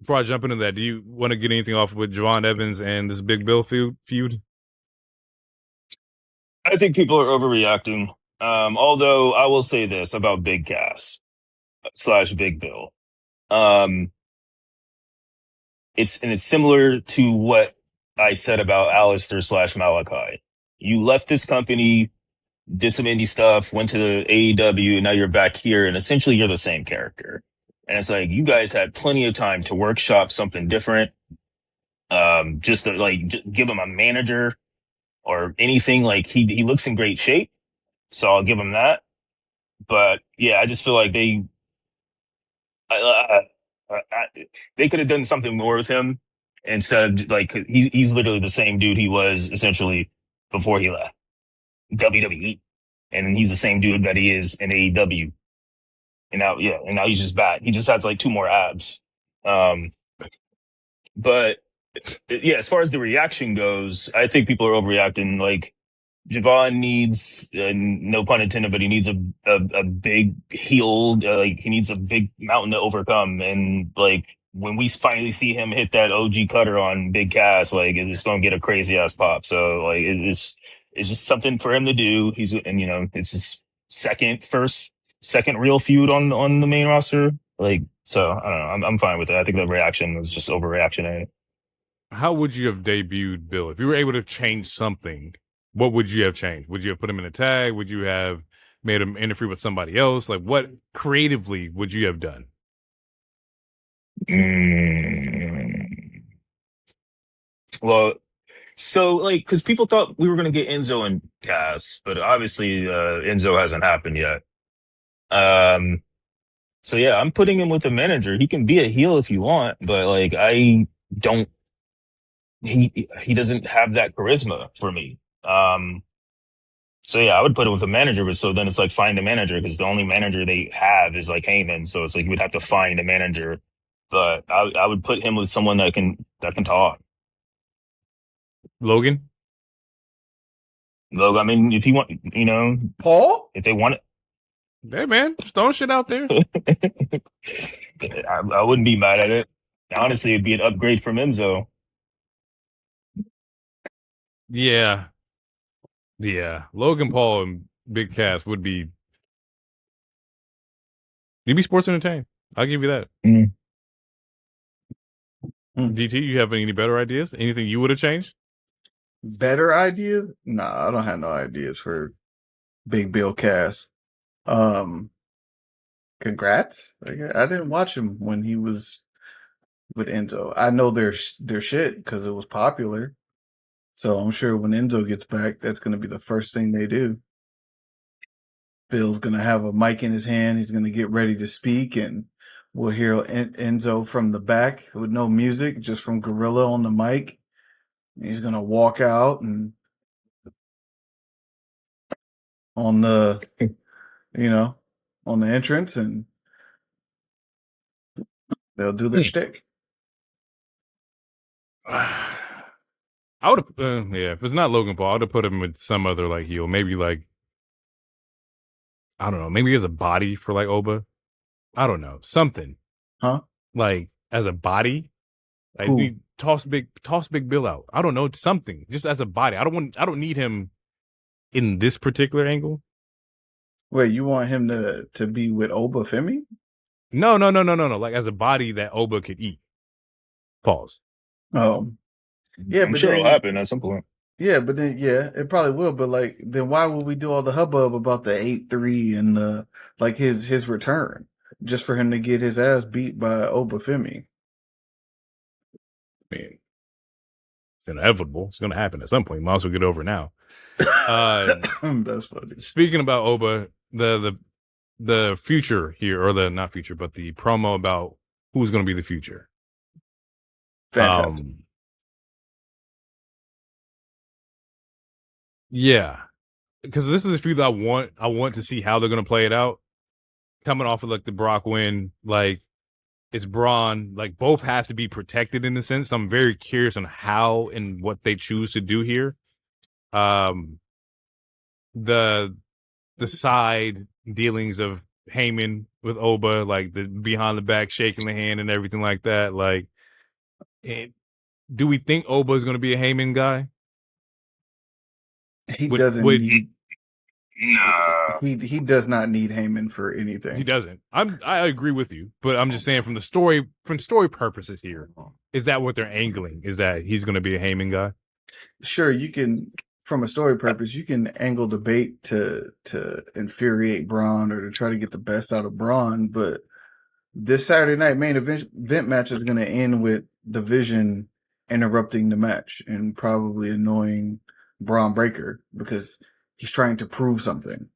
Before I jump into that, do you want to get anything off with Javon Evans and this Big Bill feud? I think people are overreacting. Although I will say this about Big Cass / Big Bill. It's similar to what I said about Alistair / Malachi. You left this company, did some indie stuff, went to the AEW, and now you're back here, and essentially you're the same character. And it's like, you guys had plenty of time to workshop something different. Just to give him a manager or anything. Like he looks in great shape, so I'll give him that. But yeah, I just feel like they could have done something more with him instead of like he's literally the same dude he was essentially before he left WWE, and he's the same dude that he is in AEW. And now he's just back. He just has like 2 more abs. But yeah, as far as the reaction goes, I think people are overreacting. Like Javon needs, no pun intended, but he needs a big heel. Like he needs a big mountain to overcome. And like when we finally see him hit that OG cutter on Big Cass, like it's gonna get a crazy ass pop. So like it's just something for him to do. And it's his second real feud on the main roster. Like so, I don't know. I'm fine with it. I think the reaction was just overreactionary. How would you have debuted Bill if you were able to change something? What would you have changed? Would you have put him in a tag? Would you have made him interfere with somebody else? Like, what creatively would you have done? Well, so like, because people thought we were gonna get Enzo and Cass, but obviously Enzo hasn't happened yet. Um, so yeah, I'm putting him with the manager. He can be a heel if you want, but like I don't. He doesn't have that charisma for me. So yeah, I would put it with a manager, but so then it's like find a manager because the only manager they have is like Heyman. So it's like you would have to find a manager. But I would put him with someone that can talk. Logan? Look, I mean, if you want, Paul? if they want it, Hey, man, just throwing shit out there. I wouldn't be mad at it. Honestly, it'd be an upgrade from Enzo. Yeah. Yeah. Logan Paul and Big Cass would be. You'd be sports entertained. I'll give you that. Mm. GT, you have any better ideas? Anything you would have changed? Better idea? Nah, I don't have no ideas for Big Bill Cass. Congrats. I didn't watch him when he was with Enzo. I know their shit because it was popular. So I'm sure when Enzo gets back, that's going to be the first thing they do. Bill's going to have a mic in his hand. He's going to get ready to speak, and we'll hear Enzo from the back with no music, just from Gorilla on the mic. He's going to walk out and on the, on the entrance, and they'll do their shtick. I would have, if it's not Logan Paul, I would have put him with some other like heel. Maybe like, I don't know, maybe as a body for like Oba. I don't know, something. Huh? Like as a body, like we toss Big Bill out. I don't know, something just as a body. I don't need him in this particular angle. Wait, you want him to be with Oba Femi? No. Like as a body that Oba could eat. Pause. Yeah, I'm sure it'll happen at some point. Yeah, but then it probably will. But like, then why would we do all the hubbub about the 8-3 and the like his return just for him to get his ass beat by Oba Femi? I mean, it's inevitable. It's going to happen at some point. Might as well get over it now. That's funny. Speaking about Oba, the future here, or the not future, but the promo about who's going to be the future. Fantastic. Yeah, because this is the feud that I want to see how they're going to play it out. Coming off of like the Brock win, like it's Bron, like both have to be protected in a sense. So I'm very curious on how and what they choose to do here. The side dealings of Heyman with Oba, like the behind the back shaking the hand and everything like that. Like, do we think Oba is going to be a Heyman guy? He doesn't need. Nah. He does not need Heyman for anything. He doesn't. I agree with you, but I'm just saying from story purposes here, is that what they're angling? Is that he's going to be a Heyman guy? Sure, you can. From a story purpose, you can angle debate to infuriate Bron or to try to get the best out of Bron, but this Saturday night main event match is going to end with the Vision interrupting the match and probably annoying Braun Breaker because he's trying to prove something.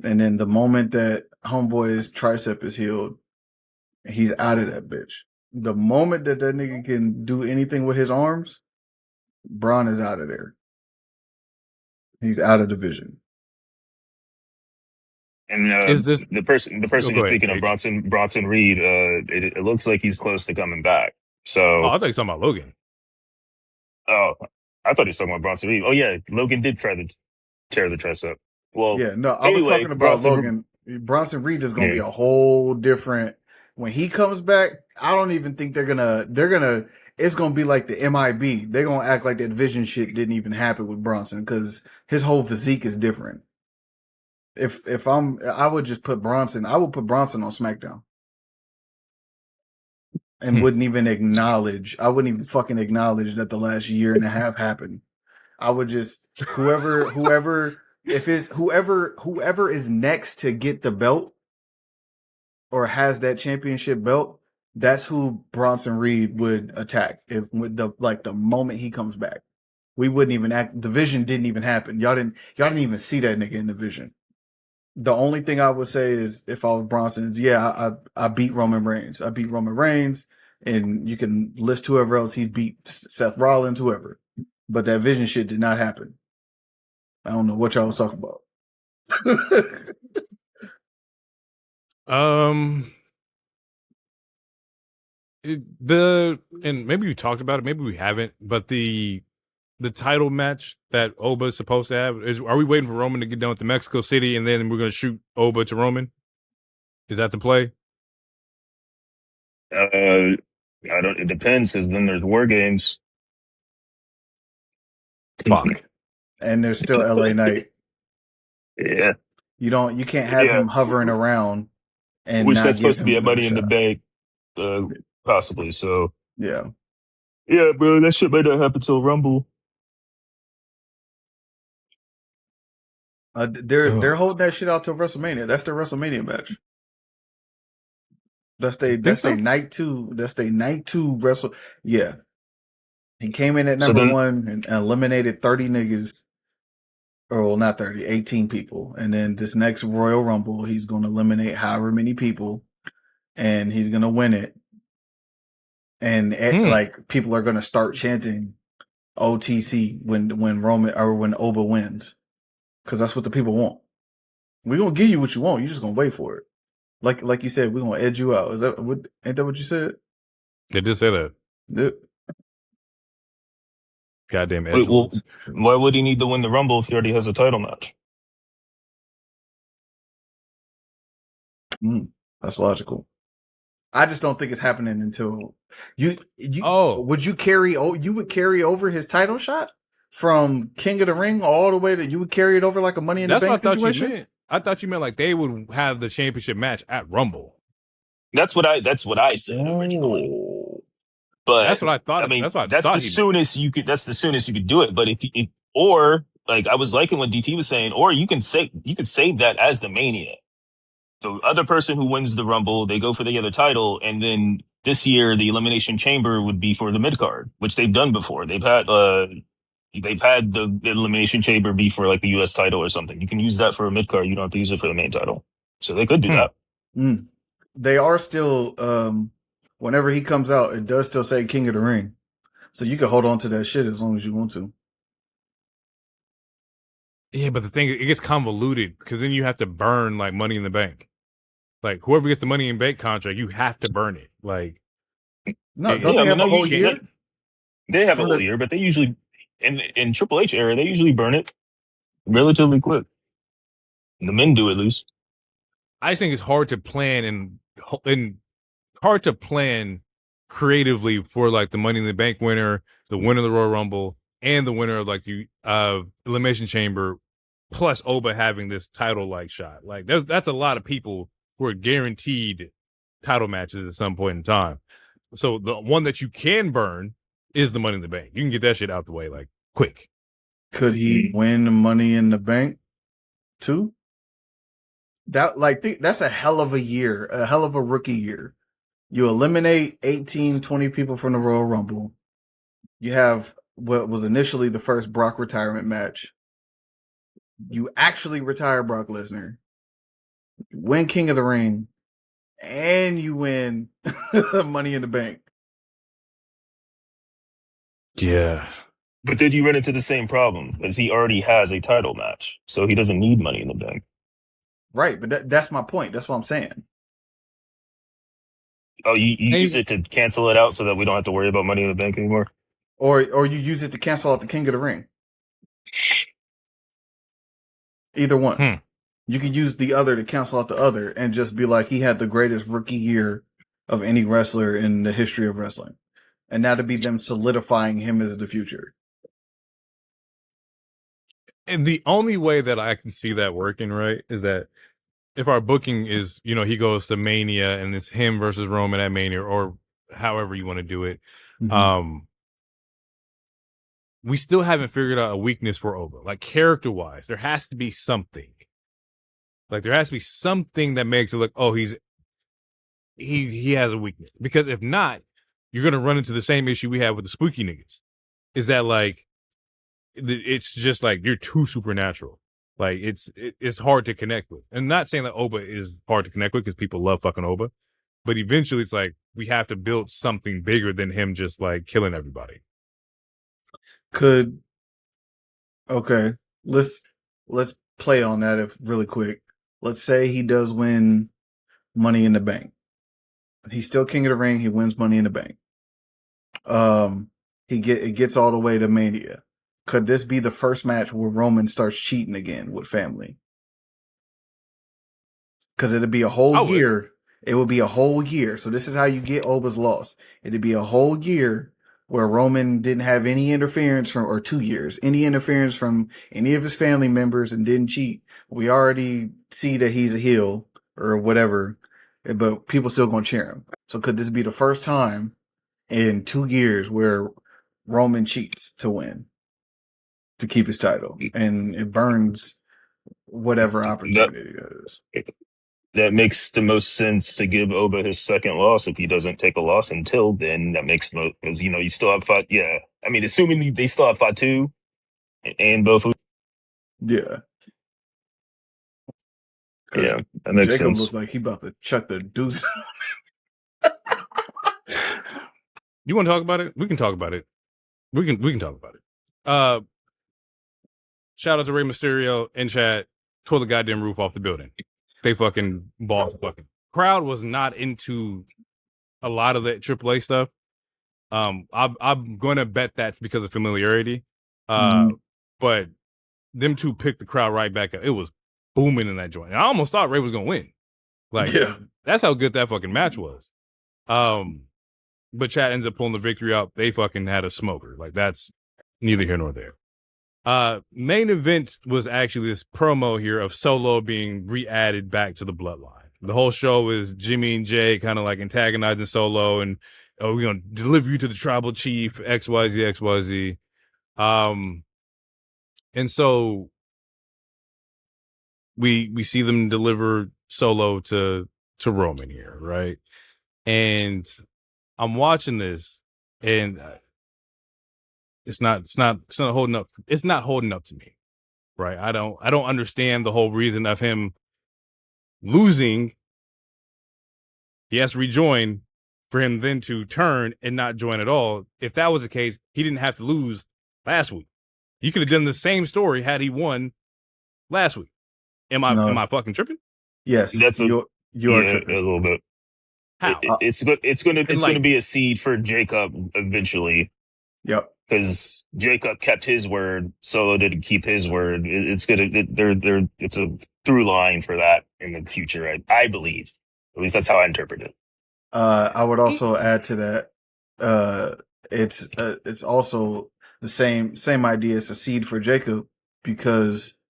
And then the moment that Homeboy's tricep is healed, he's out of that bitch. The moment that nigga can do anything with his arms, Braun is out of there. He's out of the Vision. And is this the person you're thinking of, Bronson Reed? It looks like he's close to coming back. So I thought you were talking about Logan. Oh, I thought he was talking about Bronson Reed. Oh yeah, Logan did try to tear the tricep. Well, Yeah, no, I was anyway, talking about Bronson Reed is going to be a whole different. When he comes back, I don't even think they're gonna. It's gonna be like the MIB. They're gonna act like that vision shit didn't even happen with Bronson because his whole physique is different. I would just put Bronson. I would put Bronson on SmackDown, and wouldn't even acknowledge. I wouldn't even fucking acknowledge that the last year and a half happened. I would just whoever is next to get the belt or has that championship belt, that's who Bronson Reed would attack if with the moment he comes back. We wouldn't even act. The vision didn't even happen. Y'all didn't even see that nigga in the vision. The only thing I would say is if I was Bronson is I beat Roman Reigns. I beat Roman Reigns, and you can list whoever else he's beat, Seth Rollins, whoever. But that vision shit did not happen. I don't know what y'all was talking about. And maybe we talked about it, maybe we haven't, but the title match that Oba is supposed to have are we waiting for Roman to get done with the Mexico City and then we're going to shoot Oba to Roman? Is that the play? It depends because then there's War Games. Fuck. And there's still LA Knight. Yeah. You can't have him hovering around and which not that's supposed to be a a Money in the shot. Bank, possibly. So yeah, bro, that shit might not happen till Rumble. They're holding that shit out till WrestleMania. That's their WrestleMania match. That's they night two. That's they night two wrestle. Yeah, he came in at number one and eliminated 30 niggas. Or well, not 30, 18 people. And then this next Royal Rumble, he's going to eliminate however many people, and he's going to win it. And like people are going to start chanting OTC when Roman or when Oba wins, because that's what the people want. We're gonna give you what you want. You're just gonna wait for it. Like you said, we're gonna edge you out. Ain't that what you said? They did say that. Yep. Goddamn edge. Well, why would he need to win the Rumble if he already has a title match? That's logical. I just don't think it's happening until you. Would you would carry over his title shot from King of the Ring all the way to you would carry it over like a Money in the Bank situation? I thought you meant like they would have the championship match at Rumble. That's what I said originally. But that's what I thought. I mean, that's the soonest you could do it. But if or like I was liking what DT was saying, or you can save that as the Mania. The other person who wins the Rumble, they go for the other title, and then this year the Elimination Chamber would be for the mid card, which they've done before. They've had the Elimination Chamber be for like the US title or something. You can use that for a mid card. You don't have to use it for the main title. So they could do that. They are still whenever he comes out, it does still say King of the Ring. So you can hold on to that shit as long as you want to. Yeah, but the thing, it gets convoluted because then you have to burn like Money in the Bank. Like whoever gets the Money in the Bank contract, you have to burn it. Like, no, don't they have a whole year? They have a whole year, but they usually in Triple H era, they usually burn it relatively quick. The men do at least. I just think it's hard to plan and hard to plan creatively for like the Money in the Bank winner, the winner of the Royal Rumble, and the winner of like the Elimination Chamber, plus Oba having this title like shot. Like that's a lot of people who are guaranteed title matches at some point in time. So the one that you can burn is the Money in the Bank. You can get that shit out the way like quick. Could he win the Money in the Bank too? That's a hell of a year, a hell of a rookie year. You eliminate 18, 20 people from the Royal Rumble. You have what was initially the first Brock retirement match. You actually retire Brock Lesnar. You win King of the Ring. And you win Money in the Bank. Yeah. But then you run into the same problem because he already has a title match. So he doesn't need Money in the Bank. Right, but that's my point. That's what I'm saying. Oh, you use it to cancel it out so that we don't have to worry about Money in the Bank anymore? Or you use it to cancel out the King of the Ring. Either one. You could use the other to cancel out the other and just be like, he had the greatest rookie year of any wrestler in the history of wrestling. And now to be them solidifying him as the future. And the only way that I can see that working, right, is that if our booking is, you know, he goes to Mania and it's him versus Roman at Mania, or however you want to do it, we still haven't figured out a weakness for Oba. Like, character-wise, there has to be something. Like, there has to be something that makes it look, oh, he has a weakness. Because if not, you're going to run into the same issue we have with the spooky niggas. Is that, like, it's just like you're too supernatural. Like it's hard to connect with. And not saying that Oba is hard to connect with because people love fucking Oba, but eventually it's like we have to build something bigger than him just like killing everybody. Okay, let's play on that if really quick. Let's say he does win Money in the Bank. He's still King of the Ring. He wins Money in the Bank. It gets all the way to Mania. Could this be the first match where Roman starts cheating again with family? Because it'd be a whole year. It would be a whole year. So this is how you get Oba's loss. It'd be a whole year where Roman didn't have any interference or 2 years, any interference from any of his family members and didn't cheat. We already see that he's a heel or whatever, but people still gonna cheer him. So could this be the first time in 2 years where Roman cheats to win? To keep his title, and it burns whatever opportunity that is. That makes the most sense to give Oba his second loss if he doesn't take a loss until then. That makes most, because you know you still have fought. Yeah, I mean, assuming they still have Fatu and both. Yeah, that makes Jacob sense. looked like he about to chuck the deuce. You want to talk about it? We can talk about it. We can talk about it. Shout out to Rey Mysterio in chat. Tore the goddamn roof off the building. They fucking balled. Fucking crowd was not into a lot of that AAA stuff. I'm going to bet that's because of familiarity. But them two picked the crowd right back up. It was booming in that joint. And I almost thought Rey was going to win. Like, that's how good that fucking match was. But Chat ends up pulling the victory out. They fucking had a smoker. Like, that's neither here nor there. Main event was actually this promo here of Solo being re-added back to the bloodline. The whole show is Jimmy and Jey kind of like antagonizing Solo and, oh, we're going to deliver you to the tribal chief, XYZ. And so we see them deliver Solo to Roman here, right? And I'm watching this and it's not holding up. It's not holding up to me, right? I don't understand the whole reason of him losing. He has to rejoin for him then to turn and not join at all. If that was the case, he didn't have to lose last week. You could have done the same story had he won last week. Am I fucking tripping? Yes, you are tripping a little bit. How? It's going to be a seed for Jacob eventually. Yep. Because Jacob kept his word, Solo didn't keep his word. It's a through line for that in the future. I believe, at least that's how I interpret it. I would also add to that. It's also the same idea as a seed for Jacob because,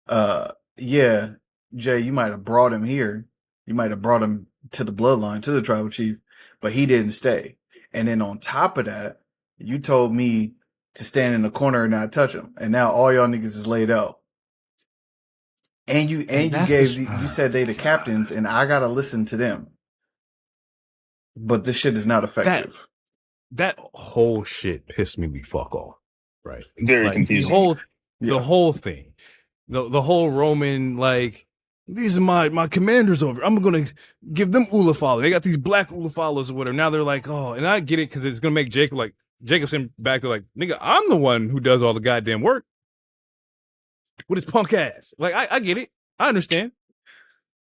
Jey, you might have brought him here. You might have brought him to the bloodline, to the tribal chief, but he didn't stay. And then on top of that, you told me to stand in the corner and not touch him, and now all y'all niggas is laid out. And you said they the captains, and I gotta listen to them. But this shit is not effective. That whole shit pissed me the fuck off. Right, very confusing. The whole thing, the whole Roman like. These are my commanders over. I'm going to give them Ula follow. They got these black Ula follows or whatever. Now they're like, oh, and I get it because it's going to make Jacobson back to like, nigga, I'm the one who does all the goddamn work with his punk ass. Like, I get it. I understand.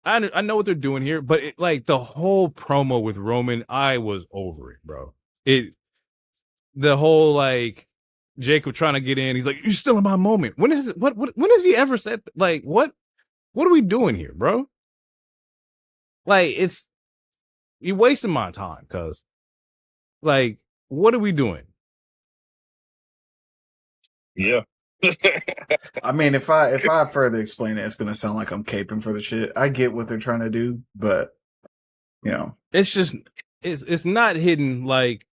I know what they're doing here, but like the whole promo with Roman, I was over it, bro. The whole like, Jacob trying to get in. He's like, "You're still in my moment." When is it? What? When has he ever said like what? What are we doing here, bro? Like you're wasting my time, cuz like what are we doing? Yeah. I mean, if I further explain it, it's gonna sound like I'm caping for the shit. I get what they're trying to do, but you know, It's just it's not hidden like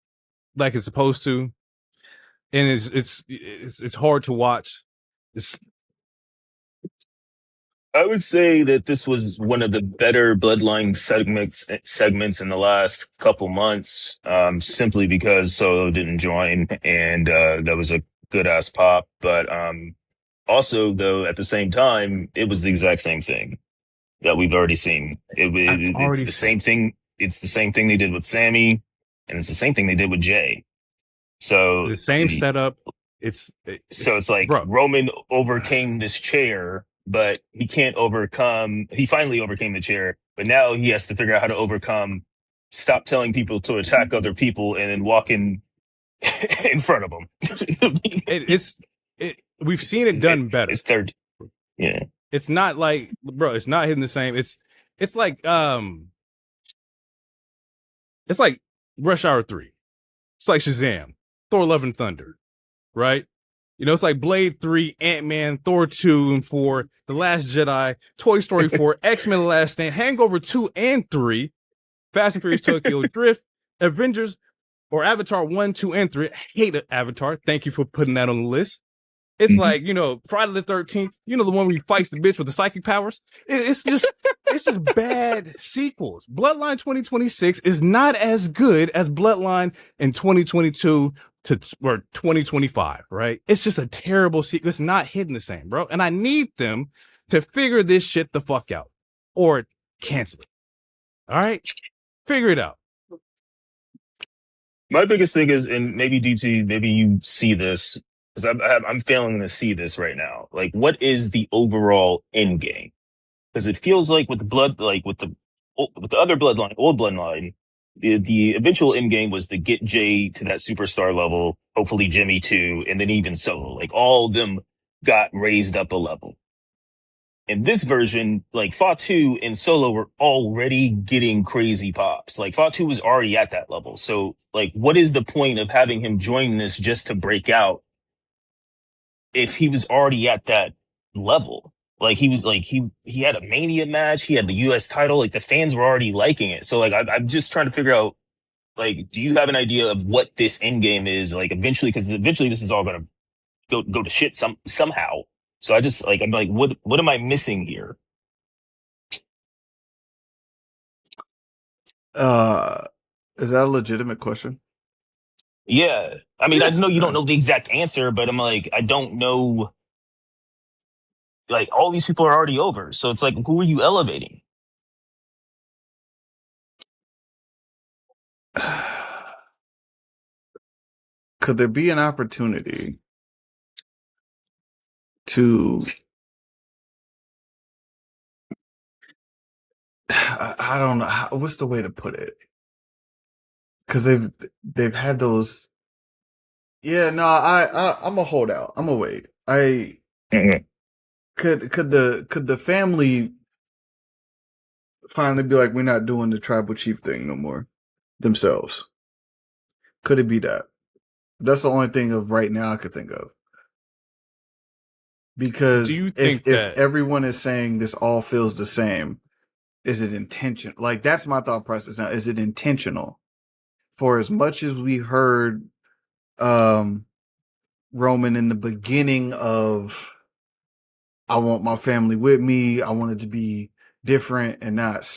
it's supposed to, and it's hard to watch. It's I would say that this was one of the better Bloodline segments in the last couple months, simply because Solo didn't join, and that was a good ass pop. But also, though, at the same time, it was the exact same thing that we've already seen. It's the same thing. It's the same thing they did with Sammy, and it's the same thing they did with Jey. So the same setup. so it's like bro. Roman overcame this chair, but he can't overcome. He finally overcame the chair, but now he has to figure out how to overcome. Stop telling people to attack other people and then walk in front of them. We've seen it done better. It's third. Yeah. It's not like, bro. It's not hitting the same. It's like it's like Rush Hour 3. It's like Shazam, Thor: Love and Thunder, right? You know, it's like Blade 3, Ant-Man, Thor 2 and 4, The Last Jedi, Toy Story 4, X-Men: The Last Stand, Hangover 2 and 3, Fast and Furious Tokyo Drift, Avengers, or Avatar 1, 2, and 3. I hate Avatar. Thank you for putting that on the list. It's like, you know, Friday the 13th, you know, the one where he fights the bitch with the psychic powers. It's just bad sequels. Bloodline 2026 is not as good as Bloodline in 2022 or 2025, right? It's just a terrible sequel. It's not hitting the same, bro. And I need them to figure this shit the fuck out or cancel it. All right? Figure it out. My biggest thing is, and maybe DT, maybe you see this, because I'm failing to see this right now. Like, what is the overall end game? Because it feels like with the other bloodline, old bloodline, the eventual end game was to get Jey to that superstar level, hopefully Jimmy too, and then even Solo. Like, all of them got raised up a level. In this version, like Fatu and Solo were already getting crazy pops. Like Fatu was already at that level. So, like, what is the point of having him join this just to break out if he was already at that level? Like, he was like he had a Mania match, he had the US title, like the fans were already liking it. So like I'm just trying to figure out, like, do you have an idea of what this end game is? Like, eventually, because eventually this is all gonna go to shit somehow. So I'm like, what am I missing here? Is that a legitimate question? Yeah. I mean, I Yes. know you don't know the exact answer, but I'm like, I don't know. Like, all these people are already over. So it's like, who are you elevating? Could there be an opportunity to I don't know what's the way to put it, because they've had those. Yeah, no, I'm a holdout. I'm a wait. Mhm. Could the family finally be like, we're not doing the tribal chief thing no more themselves? Could it be that? That's the only thing of right now I could think of. Because Do you if think that everyone is saying this all feels the same, is it intentional? Like, that's my thought process now. Is it intentional? For as much as we heard Roman in the beginning of, I want my family with me, I want it to be different and not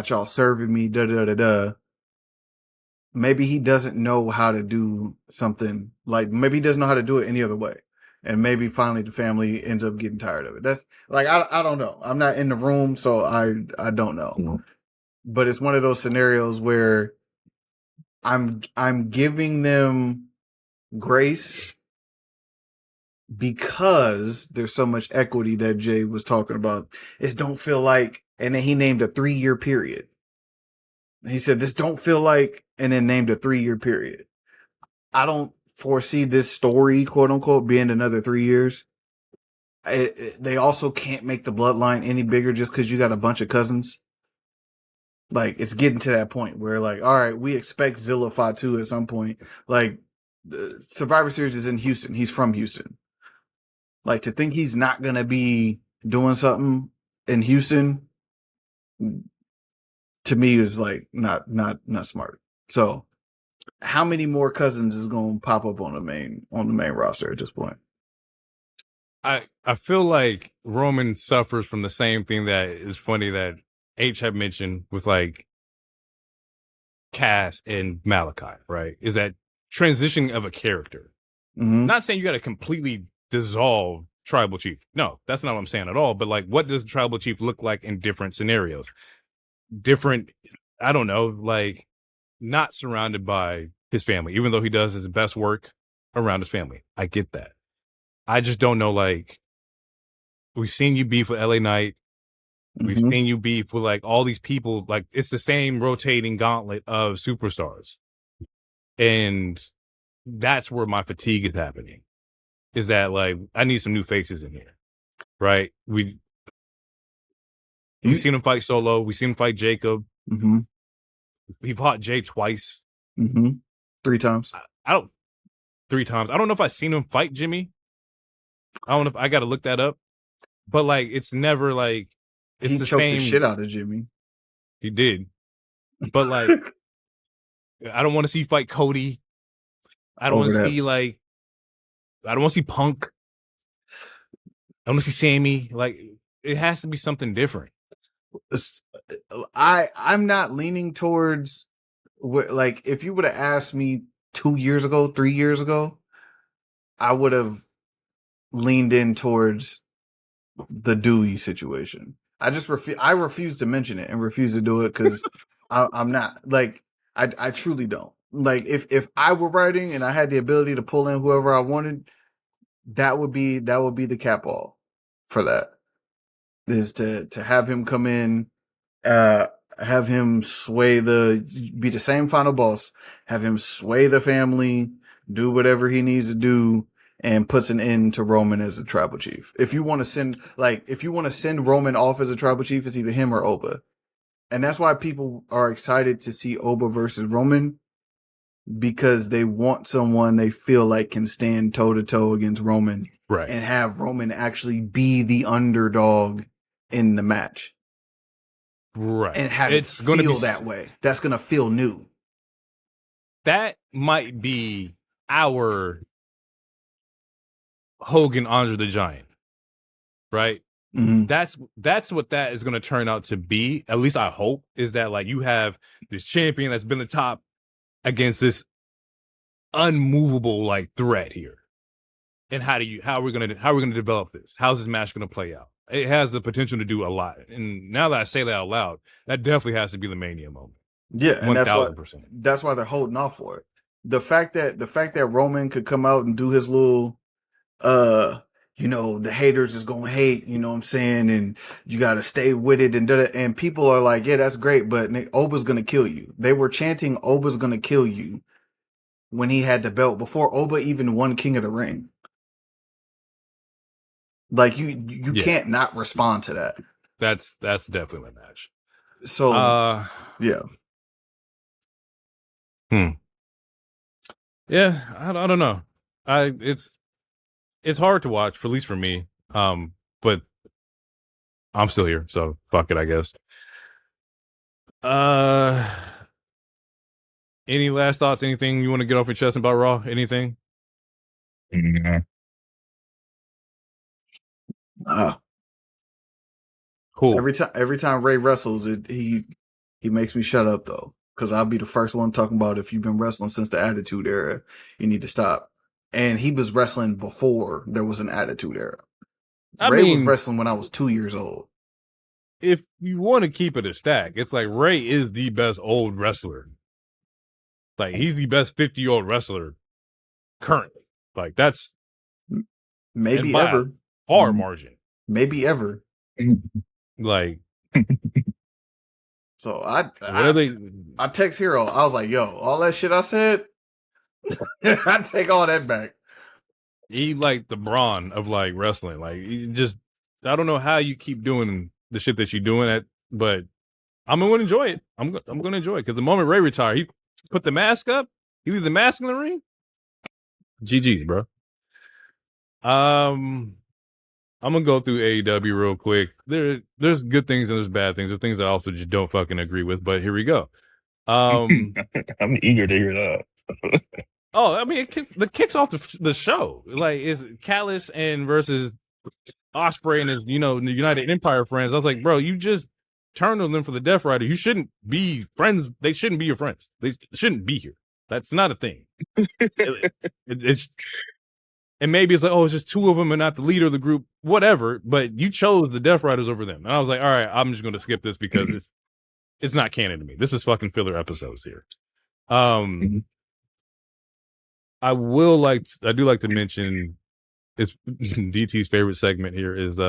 y'all serving me, da da da da. Maybe he doesn't know how to do something, like maybe he doesn't know how to do it any other way. And maybe finally the family ends up getting tired of it. That's like, I don't know. I'm not in the room, so I don't know. Mm-hmm. But it's one of those scenarios where I'm giving them grace because there's so much equity that Jey was talking about. It don't feel like, and then he named a 3-year period. He said, this don't feel like, and then named a 3-year period. I don't foresee this story, quote unquote, being another 3 years. They also can't make the bloodline any bigger just because you got a bunch of cousins. Like, it's getting to that point where, like, all right, we expect Zilla Fatu at some point. Like, the Survivor Series is in Houston. He's from Houston. Like, to think he's not going to be doing something in Houston, to me, is, like, not smart. So, how many more cousins is going to pop up on the main roster at this point? I feel like Roman suffers from the same thing that is funny that H had mentioned with like Cass and Malachi, right? Is that transitioning of a character. Mm-hmm. Not saying you got to completely dissolve Tribal Chief. No, that's not what I'm saying at all. But like, what does Tribal Chief look like in different scenarios? Different, I don't know, like not surrounded by his family, even though he does his best work around his family. I get that. I just don't know, like, we've seen you beef with LA Knight. We've seen you beef with like all these people. Like, it's the same rotating gauntlet of superstars. And that's where my fatigue is happening. Is that like, I need some new faces in here. Right? We've seen him fight Solo. We've seen him fight Jacob. Mm-hmm. He fought Jay twice. Mm-hmm. 3 times. I don't 3 times. I don't know if I've seen him fight Jimmy. I don't know if I got to look that up. But like, it's never like, it's he the choked same. The shit out of Jimmy. He did. But like, I don't want to see fight Cody. I don't want to see like, I don't want to see Punk. I want to see Sammy. Like, it has to be something different. I'm not leaning towards, like, if you would have asked me 2 years ago, 3 years ago, I would have leaned in towards the Dewey situation. I refuse to mention it and refuse to do it because I'm not, like, I truly don't. Like, if I were writing and I had the ability to pull in whoever I wanted, that would be the cap all for that. Is to have him come in, have him be the same final boss, have him sway the family, do whatever he needs to do, and puts an end to Roman as a tribal chief. If you want to send Roman off as a tribal chief, it's either him or Oba. And that's why people are excited to see Oba versus Roman, because they want someone they feel like can stand toe to toe against Roman, right? And have Roman actually be the underdog in the match, right? And have it feel that way. That's gonna feel new. That might be our Hogan Andre the Giant, right? Mm-hmm. That's what that is going to turn out to be. At least I hope, is that like you have this champion that's been the top against this unmovable like threat here. And how are we gonna develop this? How's this match gonna play out? It has the potential to do a lot. And now that I say that out loud, that definitely has to be the Mania moment. Yeah, and 1,000%. That's why they're holding off for it. The fact that Roman could come out and do his little, the haters is gonna hate, you know what I'm saying, and you gotta stay with it, and people are like, yeah, that's great, but Oba's gonna kill you. They were chanting Oba's gonna kill you when he had the belt before Oba even won King of the Ring. Like, you can't not respond to that. That's definitely the match. So yeah. Yeah, I don't know. It's hard to watch, at least for me. But I'm still here, so fuck it, I guess. Any last thoughts? Anything you want to get off your chest about Raw? Anything? Cool. Every time Ray wrestles, he makes me shut up though, because I'll be the first one talking about, if you've been wrestling since the Attitude Era, you need to stop. And he was wrestling before there was an Attitude Era. Ray was wrestling when I was 2 years old. If you want to keep it a stack, it's like Ray is the best old wrestler. Like, he's the best 50-year-old wrestler currently. Like, that's maybe ever. Far margin. Maybe ever. Like, so I text Hero. I was like, yo, all that shit I said, I take all that back. He like the Bron of like wrestling. Like I don't know how you keep doing the shit that you're doing at, but I'm gonna enjoy it. I'm gonna enjoy it because the moment Ray retired, he put the mask up. He leave the mask in the ring. GG's, bro. I'm gonna go through AEW real quick. There's good things and there's bad things. There's things I also just don't fucking agree with. But here we go. I'm eager to hear that. Oh, I mean, the kicks off the show. Like it's Callis and versus Ospreay and his the United Empire friends. I was like, bro, you just turned on them for the Death Rider. You shouldn't be friends. They shouldn't be your friends. They shouldn't be here. That's not a thing. It's and maybe it's like, oh, it's just two of them and not the leader of the group, whatever. But you chose the Death Riders over them, and I was like, all right, I'm just going to skip this because it's not canon to me. This is fucking filler episodes here. I do like to mention it's DT's favorite segment here is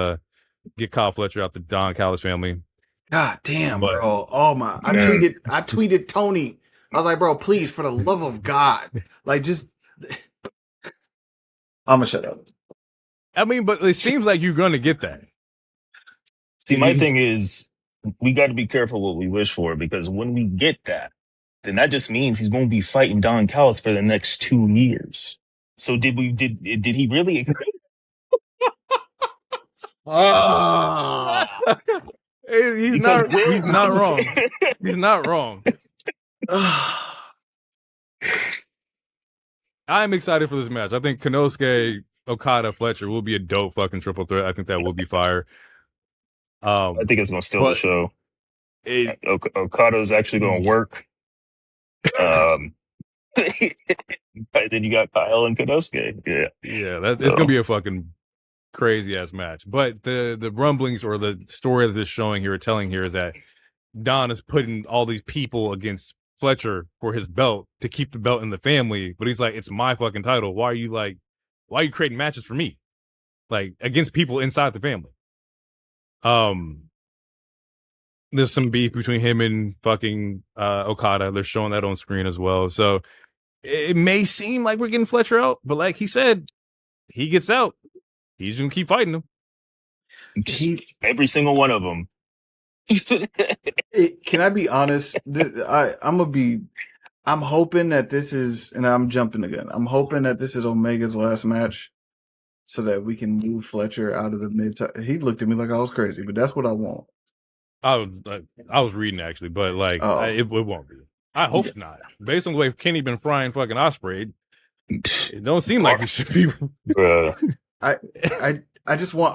get Kyle Fletcher out the Don Callis family. God damn, bro. Oh my. I tweeted Tony. I was like, bro, please, for the love of God. Like just I'm gonna shut up. I mean, but it seems like you're gonna get that. See, my thing is we got to be careful what we wish for, because when we get that, then that just means he's going to be fighting Don Callis for the next 2 years. So did he really? He's not wrong. He's not wrong. I'm excited for this match. I think Konosuke, Okada, Fletcher will be a dope fucking triple threat. I think that will be fire. I think it's going to steal the show. Okada's actually going to work. Then you got Kyle and Konosuke. Yeah, it's going to be a fucking crazy ass match. But the rumblings or the story that this showing here or telling here is that Don is putting all these people against Fletcher for his belt to keep the belt in the family, but he's like, it's my fucking title. Why are you creating matches for me? Like against people inside the family. There's some beef between him and fucking Okada. They're showing that on screen as well. So it may seem like we're getting Fletcher out, but like he said, he gets out, he's gonna keep fighting him. Every single one of them. Can I be honest? I'm hoping that this is, and I'm jumping again. I'm hoping that this is Omega's last match, so that we can move Fletcher out of the mid. He looked at me like I was crazy, but that's what I want. I was reading actually, but like it won't be. I hope not. Based on the way Kenny been frying fucking Ospreay, it don't seem like it should be. I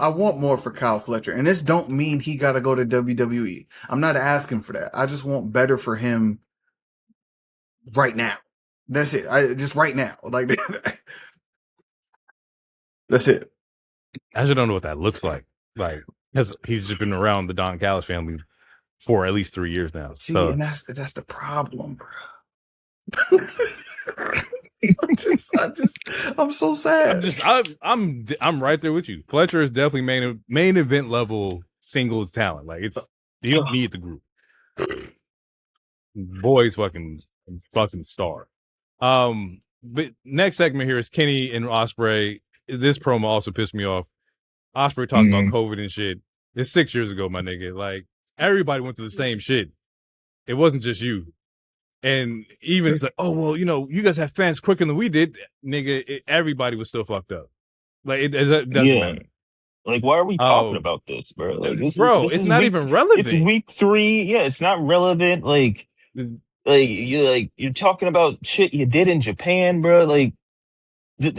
want more for Kyle Fletcher, and this don't mean he got to go to WWE. I'm not asking for that. I just want better for him right now. That's it. Just right now, like that's it. I just don't know what that looks like. Like, because he's just been around the Don Callis family for at least 3 years now. See, and that's the problem, bro. I'm so sad. I'm right there with you. Fletcher is definitely main event level singles talent. Like you don't need the group. Boy's fucking star. But next segment here is Kenny and Ospreay. This promo also pissed me off. Ospreay talking about COVID and shit. It's 6 years ago, my nigga. Like everybody went through the same shit. It wasn't just you. And even he's like, oh, well, you guys have fans quicker than we did. Nigga, everybody was still fucked up. Like, it doesn't matter. Like, why are we talking about this, bro? Like, this it's not even relevant. It's week 3. Yeah, it's not relevant. Like you're talking about shit you did in Japan, bro. Like,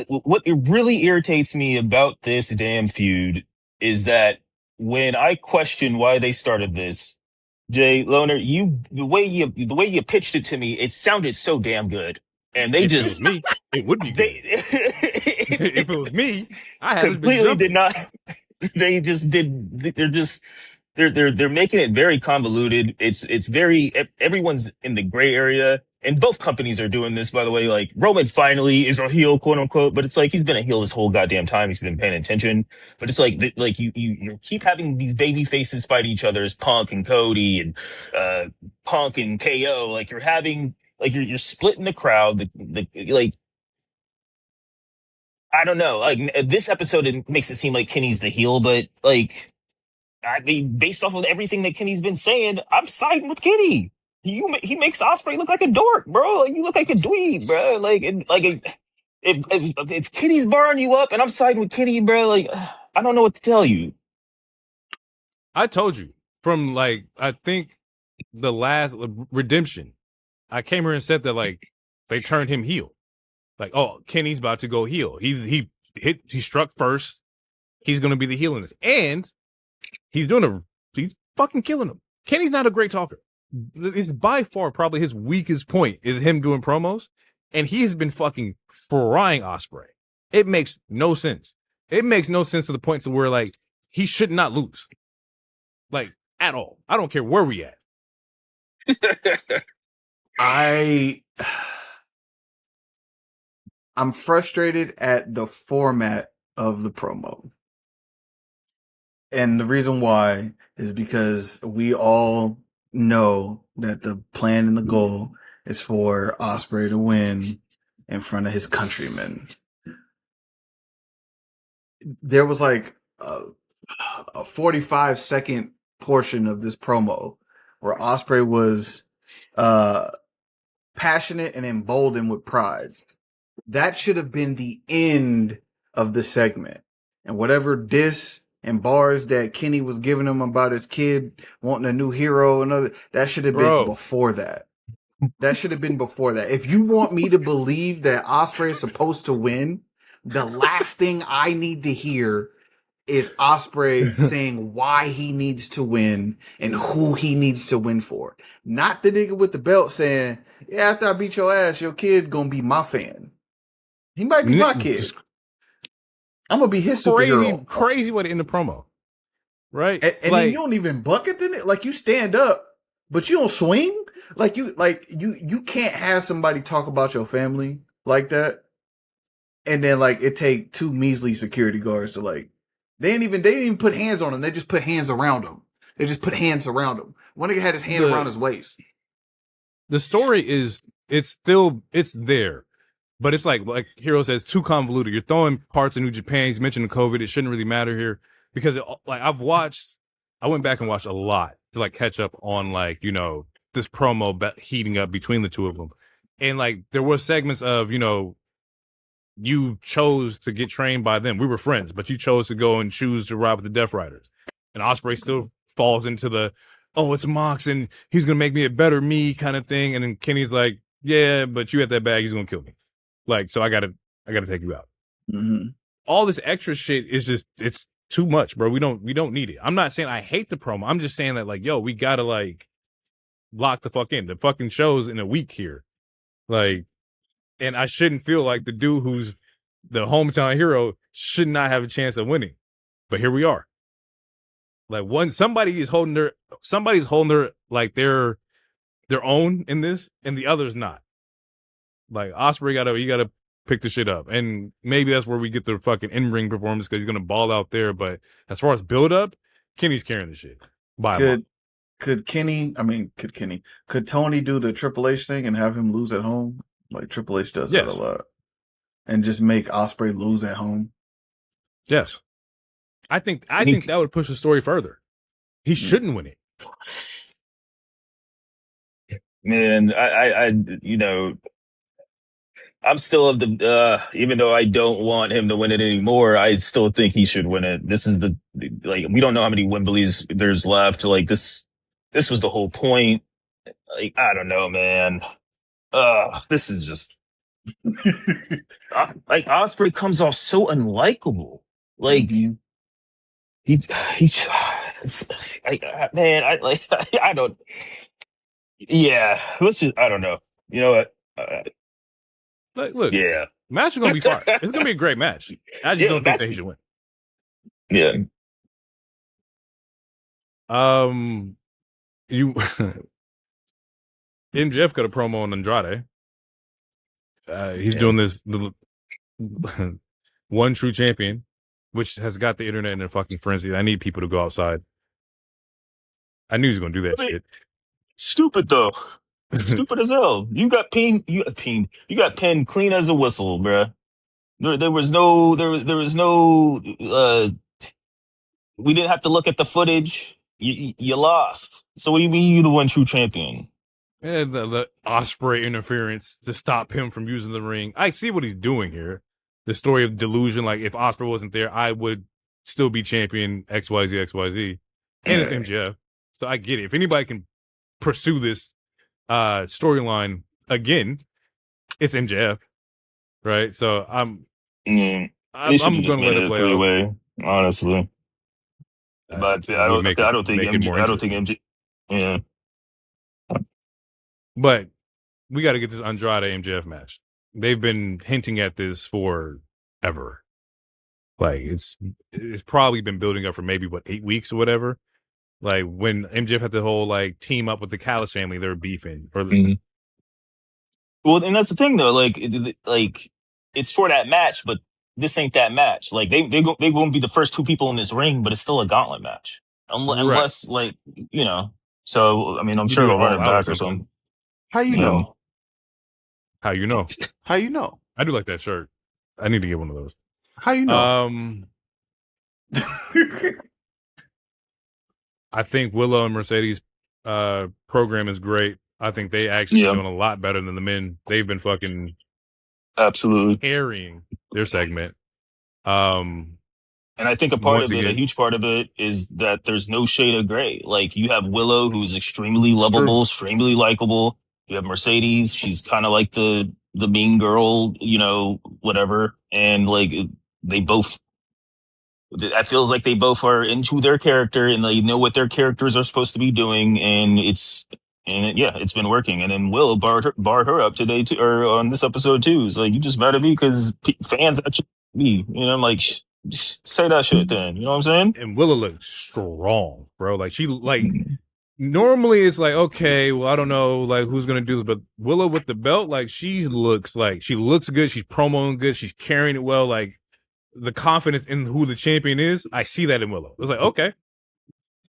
what really irritates me about this damn feud is that when I question why they started this, Jay Loner, the way you pitched it to me, it sounded so damn good, and they if it was me, it would be good. If it was me, I had completely did not. They just did. They're making it very convoluted. It's very everyone's in the gray area, and both companies are doing this, by the way. Like Roman finally is a heel, quote unquote, but it's like he's been a heel this whole goddamn time. He's been paying attention, but it's like you keep having these baby faces fight each other as Punk and Cody and Punk and KO. Like you're having you're splitting the crowd. I don't know. Like this episode, it makes it seem like Kenny's the heel, but like I mean, based off of everything that Kenny's been saying, I'm siding with Kenny. He makes Osprey look like a dork, bro. Like you look like a dweeb, bro. If Kenny's barring you up and I'm siding with Kenny, bro, like I don't know what to tell you. I told you from like I think the last Redemption. I came here and said that like they turned him heel. Like, oh, Kenny's about to go heel. He struck first. He's gonna be the heel in this. And he's fucking killing him. Kenny's not a great talker. It's by far probably his weakest point is him doing promos. And he has been fucking frying Ospreay. It makes no sense. It makes no sense to the point to where like he should not lose. Like at all. I don't care where we at. I'm frustrated at the format of the promo. And the reason why is because we all know that the plan and the goal is for Ospreay to win in front of his countrymen. There was like a 45-second portion of this promo where Ospreay was passionate and emboldened with pride. That should have been the end of the segment. And whatever diss and bars that Kenny was giving him about his kid wanting a new hero and other, that should have been before that. That should have been before that. If you want me to believe that Ospreay is supposed to win, the last thing I need to hear is Ospreay saying why he needs to win and who he needs to win for. Not the nigga with the belt saying, yeah, after I beat your ass, your kid gonna be my fan. He might be my kid. I'm gonna be his superhero. Crazy way to end the promo. Right? And then you don't even bucket in it. Like you stand up, but you don't swing. You can't have somebody talk about your family like that. And then like it take two measly security guards to like they didn't even put hands on him. They just put hands around him. They just put hands around him. One nigga had his hand around his waist. The story is it's there. But it's like Hero says, too convoluted. You're throwing parts of New Japan. He's mentioned COVID. It shouldn't really matter here because I went back and watched a lot to like catch up on like, you know, this promo heating up between the two of them. And like, there were segments of, you know, you chose to get trained by them. We were friends, but you chose to go and choose to ride with the Death Riders. And Ospreay still falls into the, oh, it's Mox and he's going to make me a better me kind of thing. And then Kenny's like, yeah, but you had that bag. He's going to kill me. Like, so I gotta take you out. Mm-hmm. All this extra shit is just, it's too much, bro. We don't need it. I'm not saying I hate the promo. I'm just saying that like, yo, we gotta like lock the fuck in. The fucking show's in a week here. Like, and I shouldn't feel like the dude who's the hometown hero should not have a chance of winning. But here we are. Like somebody's holding their like their own in this and the other's not. Like Ospreay you gotta pick the shit up, and maybe that's where we get the fucking in-ring performance because he's gonna ball out there. But as far as build up, Kenny's carrying the shit. Could Tony do the Triple H thing and have him lose at home? Like Triple H does that a lot, and just make Ospreay lose at home. Yes, I think that would push the story further. He shouldn't win it. Man, I you know. I'm still of the even though I don't want him to win it anymore, I still think he should win it. This is we don't know how many Wembleys there's left. Like this was the whole point. Like I don't know, man. This is just like Ospreay comes off so unlikable. Like I don't. Yeah, let's just I don't know. You know what? Look, yeah, match is gonna be fire. It's gonna be a great match. I just don't think that he should win. Yeah. You MJF got a promo on Andrade. He's doing this the one true champion, which has got the internet in a fucking frenzy. I need people to go outside. I knew he was gonna do that shit. Stupid though. Stupid as hell. You got pinned clean as a whistle, bruh. There was no we didn't have to look at the footage. You lost. So what do you mean you the one true champion? Yeah, the Ospreay interference to stop him from using the ring. I see what he's doing here. The story of delusion, like if Ospreay wasn't there, I would still be champion XYZ XYZ, and it's MJF. So I get it. If anybody can pursue this storyline again, it's MJF, right? So I'm They should I'm have just gonna let made it it a play out. three-way, honestly. But It would make I don't think it more I don't think interesting. MJ. Yeah, But we got to get this Andrade MJF match. They've been hinting at this forever. Like it's probably been building up for maybe 8 weeks or whatever. Like when MJF had the whole like team up with the Callis family, they were beefing. Or well, and that's the thing though. Like it's for that match, but this ain't that match. Like they won't be the first two people in this ring, but it's still a gauntlet match. right, Unless like you know. So I mean, I'm you sure do it they'll run all it out or back or something. something. How you Yeah. know? How you know? How you know? I do like that shirt. I need to get one of those. How you know? I think Willow and Mercedes program is great. I think they actually been doing a lot better than the men. They've been fucking Absolutely. carrying their segment. And I think a huge part of it is that there's no shade of gray. Like you have Willow, who's extremely lovable, extremely likable. You have Mercedes, she's kind of like the mean girl, you know, whatever. And like they both, that feels like they both are into their character and they know what their characters are supposed to be doing. And it's been working. And then Will barred her up today too, or on this episode too. It's like, you just mad at me because fans actually me. You know, I'm like, say that shit then. You know what I'm saying? And Willow looks strong, bro. Like she normally it's like, okay, well, I don't know like who's gonna do this, but Willow with the belt, like she looks good, she's promoing good, she's carrying it well, like the confidence in who the champion is, I see that in Willow. It's like, okay,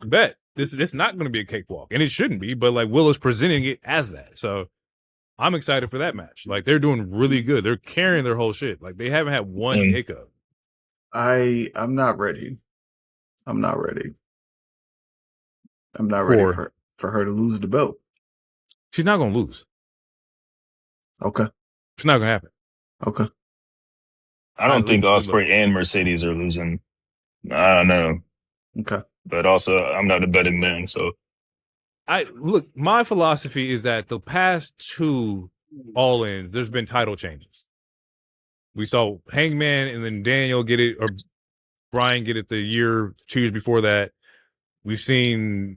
bet. This not gonna be a cakewalk. And it shouldn't be, but like Willow's presenting it as that. So I'm excited for that match. Like they're doing really good. They're carrying their whole shit. Like they haven't had one hiccup. I'm not ready. I'm not ready. I'm not ready for her to lose the belt. She's not gonna lose. Okay. It's not gonna happen. Okay. I don't think Ospreay and Mercedes are losing. I don't know. Okay. But also, I'm not a betting man, so. My philosophy is that the past two All-Ins, there's been title changes. We saw Hangman and then Daniel get it, or Brian get it 2 years before that. We've seen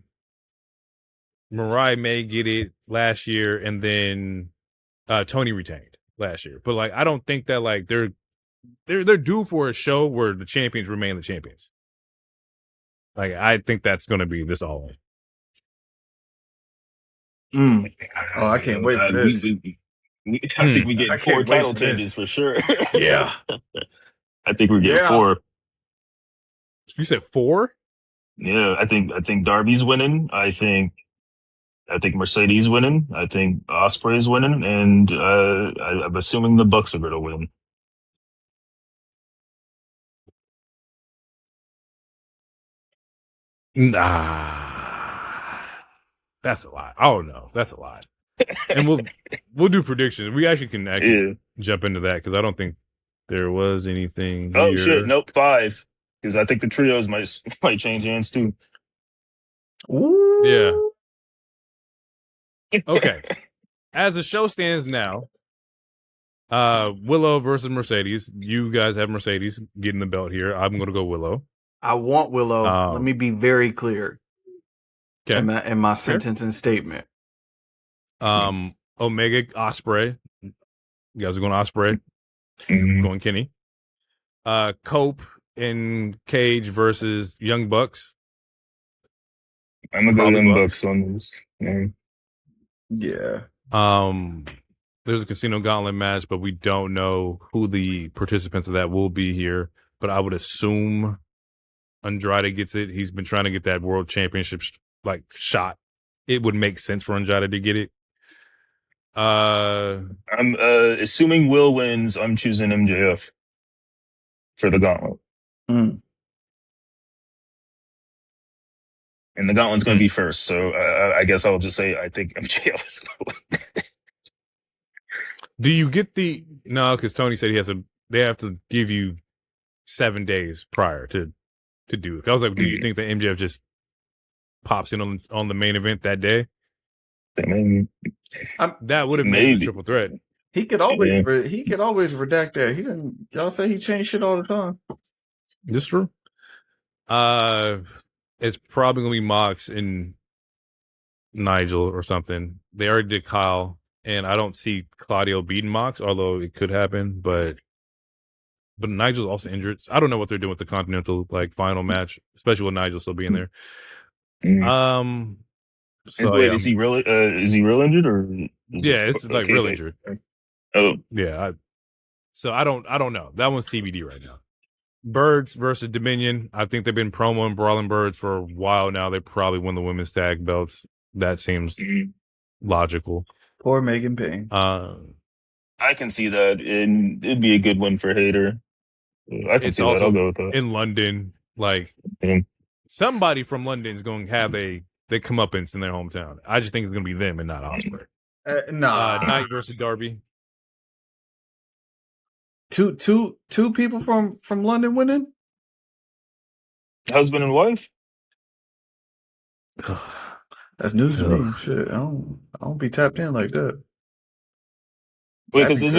Mariah May get it last year, and then Tony retained last year. But like, I don't think that like they're due for a show where the champions remain the champions. Like, I think that's going to be this All-In. Oh, I can't wait for this. I think we get 4 title changes for sure. Yeah. I think we're getting 4. You said 4? Yeah, I think Darby's winning. I think Mercedes winning. I think Ospreay's winning, and I'm assuming the Bucks are going to win. Nah, that's a lot. Oh no, that's a lot. And we'll do predictions. We actually can jump into that because I don't think there was anything. Oh shit! Nope, 5. Because I think the trios might change hands too. Ooh. Yeah. Okay. As the show stands now, Willow versus Mercedes. You guys have Mercedes getting the belt here. I'm going to go Willow. I want Willow. Let me be very clear. Okay. In my sentence and statement. Omega Ospreay. You guys are going Ospreay. Going Kenny. Cope and Cage versus Young Bucks. I'm gonna go Young Bucks on this. Yeah. There's a Casino Gauntlet match, but we don't know who the participants of that will be here. But I would assume Andrade gets it. He's been trying to get that World Championship like shot. It would make sense for Andrade to get it. I'm assuming Will wins. I'm choosing MJF. for the gauntlet. Mm. And the gauntlet's going to be first. So I guess I'll just say I think MJF is going to win. Do you get no? Because Tony said they have to give you 7 days prior to do it. I was like, do you think that MJF just pops in on the main event that day? Maybe. That would have made a triple threat. He could always redact that. He didn't. Y'all say he changed shit all the time. This true. It's probably gonna be Mox and Nigel or something. They already did Kyle, and I don't see Claudio beating Mox, although it could happen. But Nigel's also injured. I don't know what they're doing with the Continental final match, especially with Nigel still being there. So wait, is he really injured or? It's real injured. Oh yeah. So I don't know. That one's TBD right now. Birds versus Dominion. I think they've been promoing Brawling Birds for a while now. They probably win the women's tag belts. That seems logical. Poor Megan Payne. I can see that, and it'd be a good win for Hater. I can see that. I'll go with that. In London, somebody from London is going to have they comeuppance in their hometown. I just think it's going to be them and not Ospreay. Knight versus Darby. Two people from London winning? Husband and wife? That's news to me. Shit, I don't be tapped in like that. Wait, because who's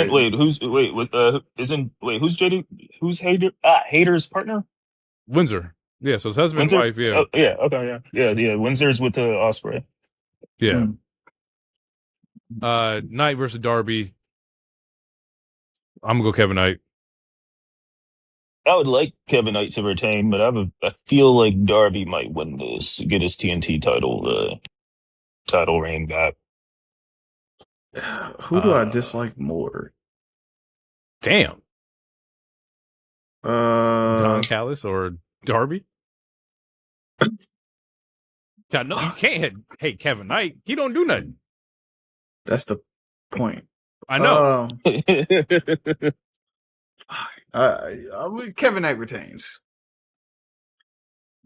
JD? Who's Hater's partner? Windsor. Yeah, so it's husband and wife. Yeah. Oh, yeah. Okay. Yeah. Windsor's with Ospreay. Yeah. Knight versus Darby. I'm gonna go Kevin Knight. I would like Kevin Knight to retain, but I feel like Darby might win this, get his TNT title reign back. Who do I dislike more? Damn. Don Callis or Darby? God, no, you can't hate Kevin Knight. He don't do nothing. That's the point. I know. Kevin Knight retains.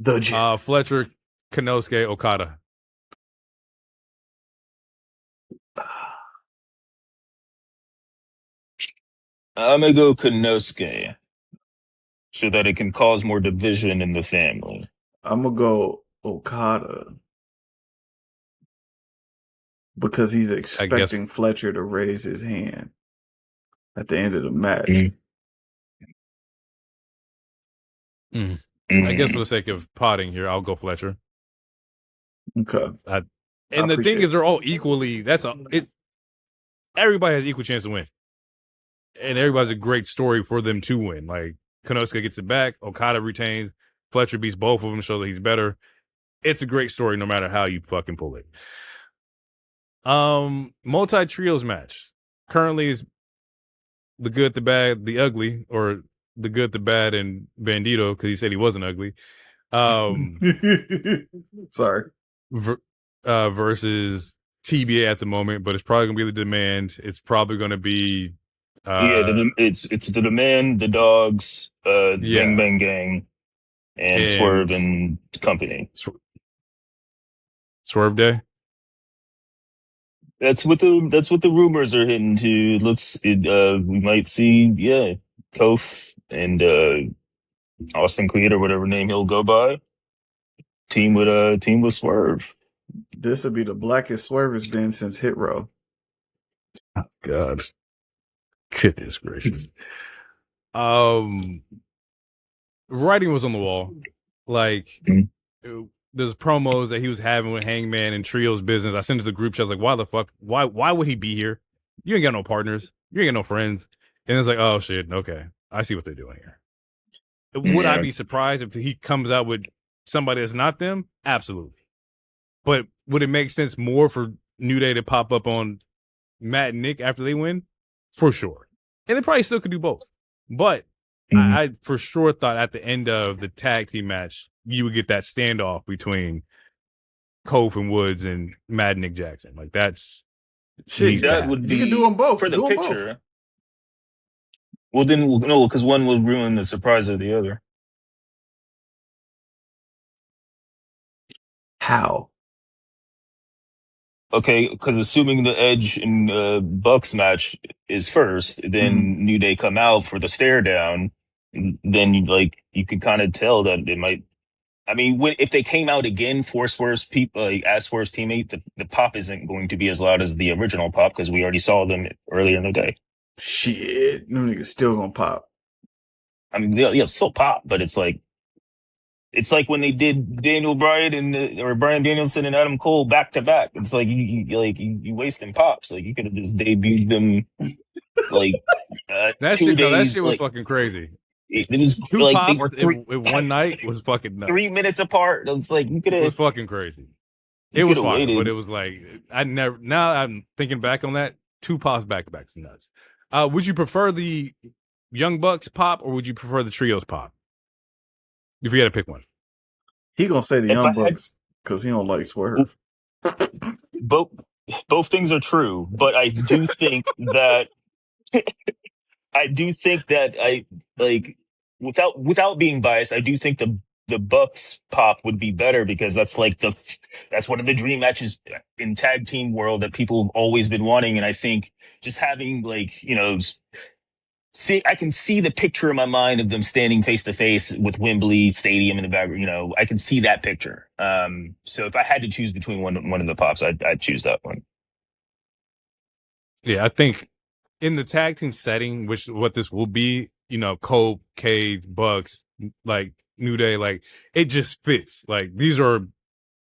Fletcher, Kanosuke, Okada. I'm gonna go Kanosuke, so that it can cause more division in the family. I'm gonna go Okada because he's expecting Fletcher to raise his hand at the end of the match. I guess for the sake of potting here, I'll go Fletcher. Okay. And the thing is, they're all equally. Everybody has equal chance to win, and everybody's a great story for them to win. Like Kanosuke gets it back, Okada retains, Fletcher beats both of them, so that he's better. It's a great story, no matter how you fucking pull it. Multi-trios match currently is the good, the bad, the ugly, or the good, the bad, and Bandito, because he said he wasn't ugly. Sorry. Versus TBA at the moment, but it's probably gonna be the Demand. It's probably gonna be it's the Demand, the Dogs, Bang Bang Gang, and Swerve and company. Swerve Day. That's what the rumors are hitting to. We might see Kof and Austin Creed or whatever name he'll go by. Team with Swerve. This would be the blackest Swerve has been since Hit Row. Oh, God. Goodness gracious. Writing was on the wall. There's promos that he was having with Hangman and Trio's business. I sent it to the group chat. I was like, why the fuck? Why would he be here? You ain't got no partners. You ain't got no friends. And it's like, oh shit, okay. I see what they're doing here. Would I be surprised if he comes out with somebody that's not them? Absolutely. But would it make sense more for New Day to pop up on Matt and Nick after they win? For sure. And they probably still could do both. But I for sure thought at the end of the tag team match, you would get that standoff between Kof and Woods and Matt and Nick Jackson. Like that's shit. That would be, you can do them both for the picture. Well, then no, because one will ruin the surprise of the other. How? Okay, because assuming the Edge and Bucks match is first, then New Day come out for the stare down. Then you could kind of tell that it might. I mean, if they came out again, force first people as first teammate, the pop isn't going to be as loud as the original pop because we already saw them earlier in the day. Shit, them niggas still gonna pop. I mean, yeah, still pop, but it's like when they did Daniel Bryan or Bryan Danielson and Adam Cole back to back. It's like you wasting pops. Like you could have just debuted them like that 2 shit. No, that days. shit was fucking crazy. It was Two like pops they were in one night was fucking nuts. 3 minutes apart. It's like you could It was have. fucking crazy. It was fire, waited. but it was like I never. Now I'm thinking back on that. 2 pops back to back is nuts. Would you prefer the Young Bucks pop or would you prefer the Trios pop? If you had to pick one, He gonna say the If Young I had- Bucks because he don't like Swerve. both things are true, but I do think that I like without being biased, I do think the Bucks pop would be better because that's one of the dream matches in tag team world that people have always been wanting, and I think just having see, I can see the picture in my mind of them standing face to face with Wembley Stadium in the back. I can see that picture. So if I had to choose between one of the pops, I'd choose that one. yeah, I think in the tag team setting, which what this will be, Cole, Cage, Bucks, like New Day, like it just fits. Like these are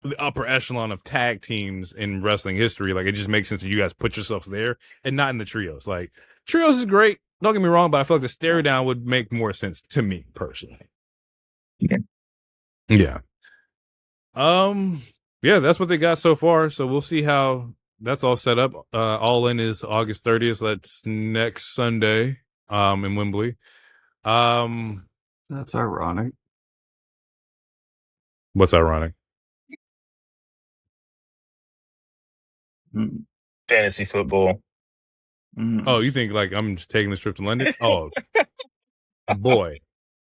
the upper echelon of tag teams in wrestling history. Like it just makes sense that you guys put yourselves there and not in the trios. Like trios is great. Don't get me wrong, but I feel like the stare down would make more sense to me personally. Yeah. Yeah. Yeah, that's what they got so far. So we'll see how that's all set up. All In is August 30th. So that's next Sunday, in Wembley. That's ironic. What's ironic? Mm. Fantasy football. Oh, you think like I'm just taking this trip to London? Oh, boy.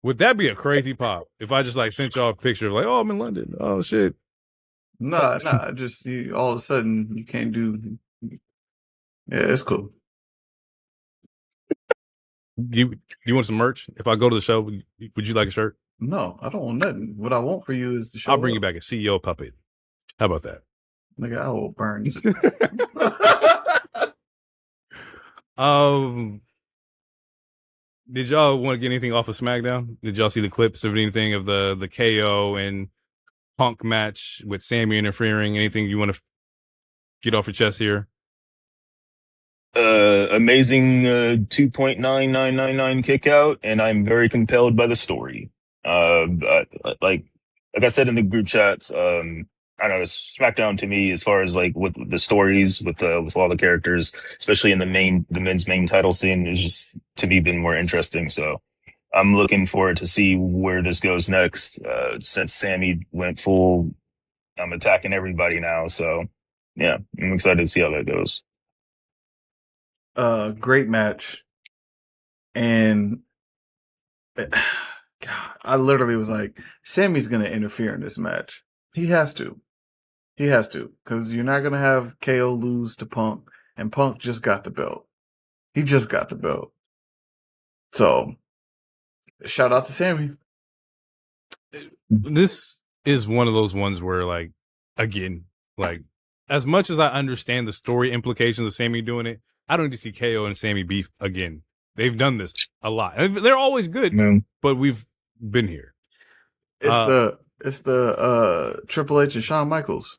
Would that be a crazy pop if I just like sent y'all a picture of like, oh, I'm in London. Oh, shit. Nah. Just all of a sudden you can't do. Yeah, it's cool. You want some merch? If I go to the show, would you like a shirt? No, I don't want nothing. What I want for you is the show. I'll bring you back a CEO puppet. How about that? Nigga, I will burn you. Did y'all want to get anything off of SmackDown? Did y'all see the clips of anything of the KO and Punk match with Sammy interfering? Anything you want to get off your chest here? Amazing 2.9999 kick out, and I'm very compelled by the story. Like I said in the group chats, I don't know, SmackDown to me, as far as like with the stories with all the characters, especially in the men's main title scene, is just to me been more interesting. So I'm looking forward to see where this goes next. Since Sammy went full, I'm attacking everybody now. So yeah, I'm excited to see how that goes. Great match. And God, I literally was like, Sammy's going to interfere in this match. He has to. Because you're not going to have KO lose to Punk. And Punk just got the belt. He just got the belt. So, shout out to Sammy. This is one of those ones where, like, again, like, as much as I understand the story implications of Sammy doing it, I don't need to see KO and Sammy beef again. They've done this a lot. They're always good, but we've been here. It's the Triple H and Shawn Michaels.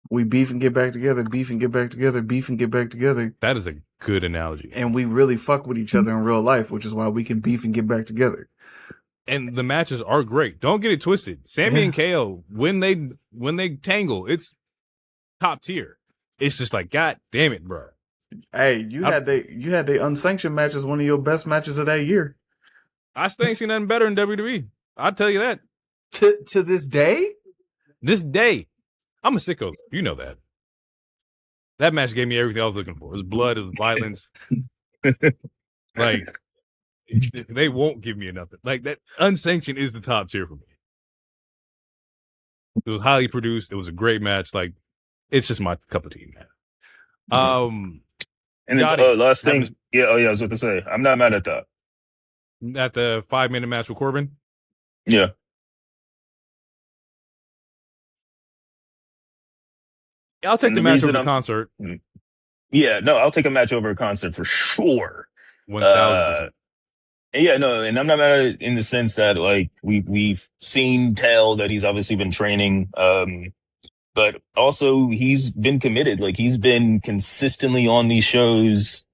We beef and get back together, beef and get back together, beef and get back together. That is a good analogy. And we really fuck with each other in real life, which is why we can beef and get back together. And the matches are great. Don't get it twisted. Sammy and KO, when they tangle, it's top tier. It's just like, God damn it, bro. Hey, you had the unsanctioned match as one of your best matches of that year. I still ain't seen nothing better in WWE. I'll tell you that. To this day? This day. I'm a sicko. You know that. That match gave me everything I was looking for. It was blood, it was violence. Like, they won't give me nothing. Like, that unsanctioned is the top tier for me. It was highly produced. It was a great match. Like, it's just my cup of tea, man. And then last thing, I was about to say, I'm not mad at that. At the 5-minute match with Corbin? Yeah. I'll take the match over the concert. Yeah, no, I'll take a match over a concert for sure. 1,000%. Yeah, no, and I'm not mad at it in the sense that like we've seen tell that he's obviously been training, but also he's been committed. Like he's been consistently on these shows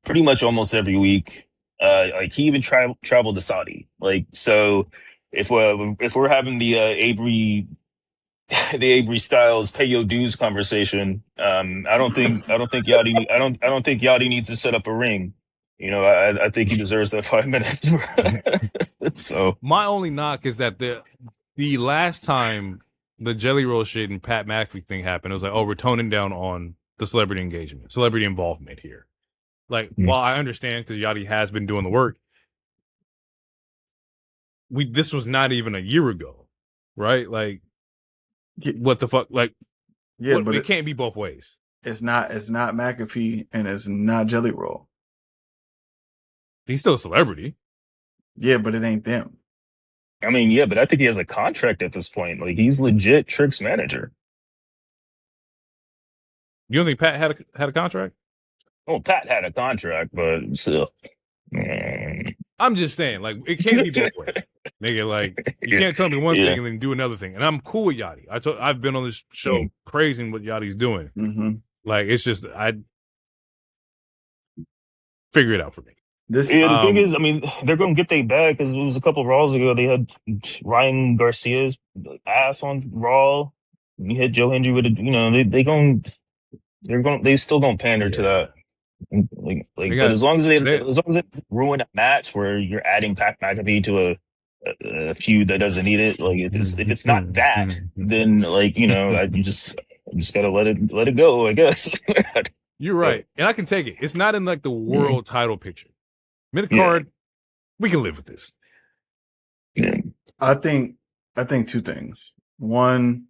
pretty much almost every week. Like he even traveled to Saudi. Like so, if we're having the Avery Styles pay your dues conversation, I don't think Yachty needs to set up a ring. You know, I think he deserves that 5 minutes. So my only knock is that the last time the Jelly Roll shit and Pat McAfee thing happened, it was like, oh, we're toning down on the celebrity engagement, celebrity involvement here. Like, while I understand because Yachty has been doing the work, this was not even a year ago, right? Like, what the fuck? Like, yeah, but it can't be both ways. It's not McAfee and it's not Jelly Roll. He's still a celebrity. Yeah, but it ain't them. I mean, yeah, but I think he has a contract at this point. Like he's legit Trick's manager. You don't think Pat had a contract? Oh, Pat had a contract, but still. I'm just saying, like, it can't be both ways. Nigga, like, you can't tell me one thing and then do another thing. And I'm cool with Yachty. I've been on this show praising what Yachty's doing. Mm-hmm. Like, it's just, figure it out for me. The thing is, I mean, they're going to get their bag because it was a couple of Raws ago. They had Ryan Garcia's ass on Raw. You hit Joe Hendry with it. You know, they still going to pander to that. But as long as it's ruin a match where you're adding Pat McAfee to a feud that doesn't need it, like if it's not that, then like you know, you just gotta let it go, I guess. You're right, and I can take it. It's not in like the world title picture. Mid card, we can live with this. Yeah. I think two things. One,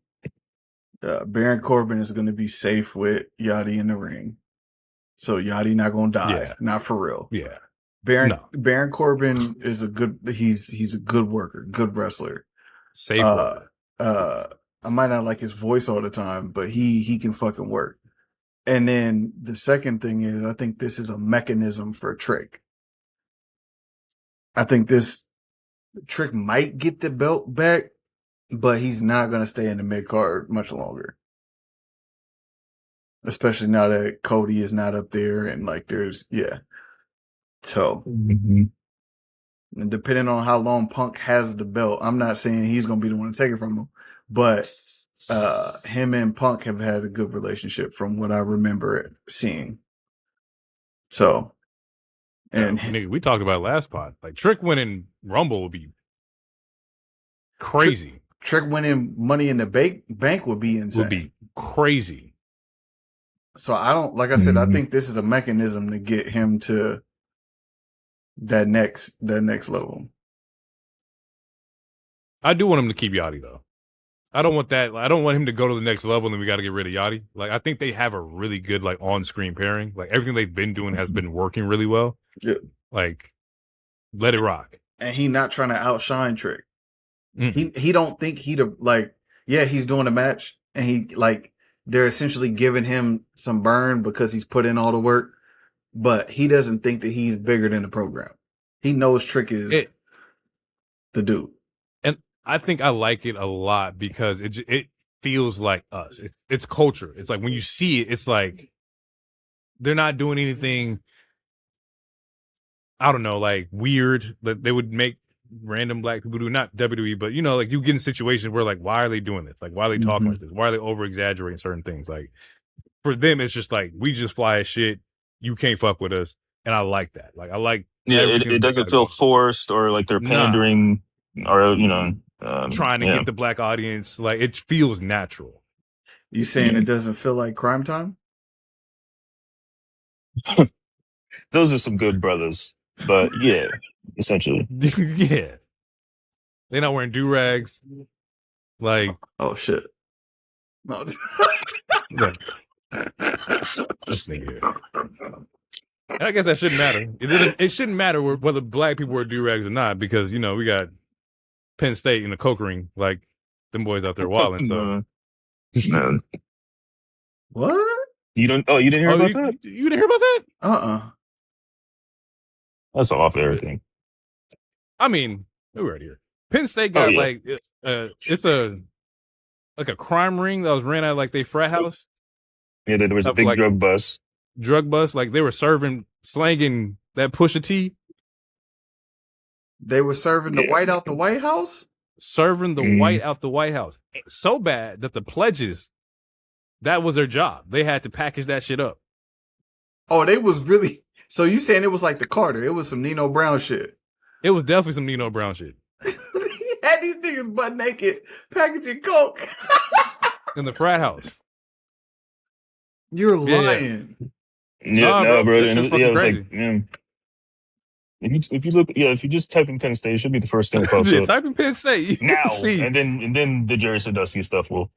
Baron Corbin is going to be safe with Yachty in the ring. So Yachty not gonna die, not for real. Yeah, Baron Corbin is he's a good worker, good wrestler. Safe worker. I might not like his voice all the time, but he can fucking work. And then the second thing is, I think this is a mechanism for Trick. I think Trick might get the belt back, but he's not gonna stay in the mid card much longer. Especially now that Cody is not up there and like So, and depending on how long Punk has the belt, I'm not saying he's going to be the one to take it from him, but him and Punk have had a good relationship from what I remember seeing. So, and nigga, we talked about it last pod. Like Trick winning Rumble would be crazy. Trick winning Money in the Bank would be insane. Would be crazy. So I don't, like I said, I think this is a mechanism to get him to that next level. I do want him to keep Yachty though. I don't want that. I don't want him to go to the next level and then we got to get rid of Yachty. Like I think they have a really good like on-screen pairing. Like everything they've been doing has been working really well. Yeah. Like let it rock. And he not trying to outshine Trick. He don't think he's doing a match and he like. They're essentially giving him some burn because he's put in all the work, but he doesn't think that he's bigger than the program. He knows Trick is the dude. And I think I like it a lot because it feels like us. It's culture. It's like when you see it, it's like they're not doing anything, I don't know, like weird that they would make random black people do, not WWE, but you know, like you get in situations where like, why are they doing this? Like, why are they talking like this? Why are they over exaggerating certain things? Like for them, it's just like, we just fly as shit. You can't fuck with us. And I like that. Like, I like, it doesn't feel forced or like they're pandering or, you know, trying to get the black audience. Like it feels natural. You saying it doesn't feel like Crime Time? Those are some good brothers. But yeah, essentially. Yeah. They're not wearing do-rags. Like, Oh shit. No. yeah, this nigga. And I guess that shouldn't matter. It shouldn't matter whether black people wear do-rags or not, because, you know, we got Penn State in the coke ring, like them boys out there wilding. So, Man. What? You didn't hear about that? You didn't hear about that? That's off everything. I mean, we were right here. Penn State got like it's a crime ring that was ran out of like their frat house. Yeah, there was a big like, drug bust. Like they were slanging that Pusha T. They were serving the white out the White House? Serving the white out the White House. So bad that the pledges, that was their job. They had to package that shit up. Oh, they was really... So you saying it was like the Carter. It was some Nino Brown shit. It was definitely some Nino Brown shit. He had these niggas butt naked packaging coke. In the frat house. You're lying. Yeah, no, bro. It was crazy. Like, man. If you just type in Penn State, it should be the first thing that pops up. Type in Penn State now, and then the Jerry Sandusky stuff will.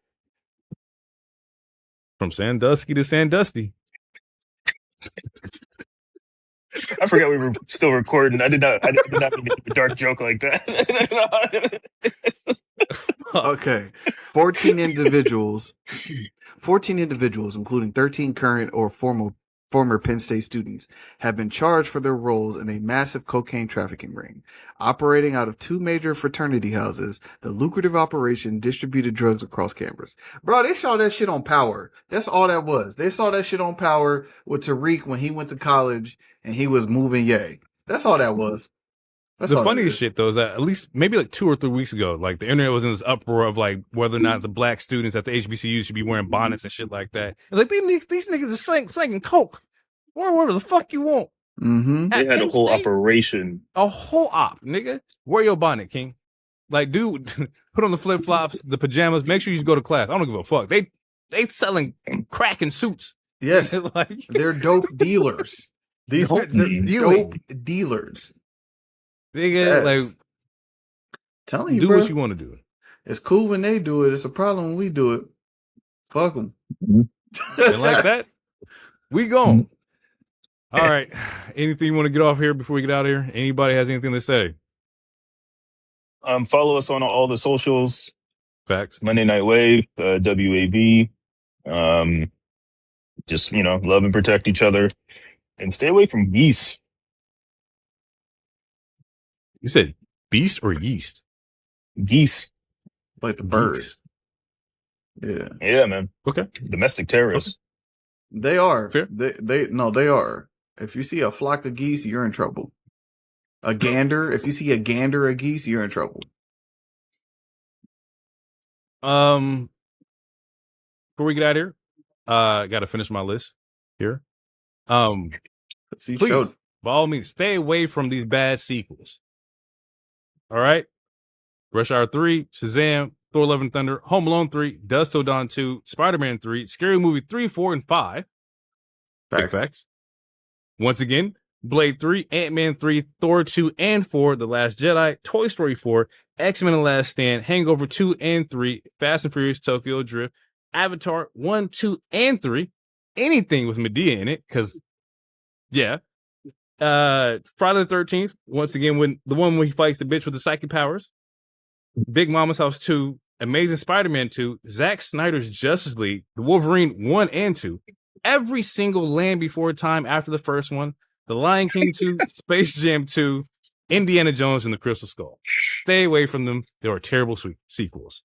From Sandusky to Sandusky. I forgot we were still recording. I did not mean to make a dark joke like that. Okay. 14 individuals, including 13 current or former Penn State students, have been charged for their roles in a massive cocaine trafficking ring. Operating out of two major fraternity houses, the lucrative operation distributed drugs across campus. Bro, they saw that shit on Power. That's all that was. They saw that shit on Power with Tariq when he went to college and he was moving Ye. That's all that was. That's the funniest shit, though, is that at least maybe like 2 or 3 weeks ago, like the internet was in this uproar of like whether or not the black students at the HBCUs should be wearing bonnets and shit like that. It's like these niggas are slanging coke. Whatever the fuck you want. Mm-hmm. They had a whole operation. A whole op, nigga. Wear your bonnet, King. Like, dude, put on the flip flops, the pajamas. Make sure you go to class. I don't give a fuck. They selling crack in suits. Yes, like, they're dope dealers. They're dope dealers. Nigga, like, telling you, do bro, what you want to do. It's cool when they do it. It's a problem when we do it. Fuck them. And like that, we gone. All right. Anything you want to get off here before we get out of here? Anybody has anything to say? Follow us on all the socials. Facts. Monday Night Wave, WAB. Just, love and protect each other. And stay away from geese. You said beast or yeast? Geese. Like the bird. Yeah. Yeah, man. Okay. Domestic terrorists. Okay. They are. Fair. They are. If you see a flock of geese, you're in trouble. A gander, if you see a gander of geese, you're in trouble. Before we get out of here, got to finish my list here. Please, by all means, stay away from these bad sequels. All right? Rush Hour 3, Shazam, Thor: Love and Thunder, Home Alone 3, Dusk Till Dawn 2, Spider-Man 3, Scary Movie 3, 4, and 5. Big facts. Once again, Blade 3, Ant-Man 3, Thor 2 and 4, The Last Jedi, Toy Story 4, X-Men: The Last Stand, Hangover 2 and 3, Fast and Furious Tokyo Drift, Avatar 1, 2, and 3. Anything with Medea in it, because, yeah. Friday the 13th, once again, when the one where he fights the bitch with the psychic powers. Big Mama's House 2, Amazing Spider-Man 2, Zack Snyder's Justice League, The Wolverine 1 and 2. Every single Land Before Time after the first one, The Lion King 2, Space Jam 2, Indiana Jones and the Crystal Skull. Stay away from them. They are terrible sequels.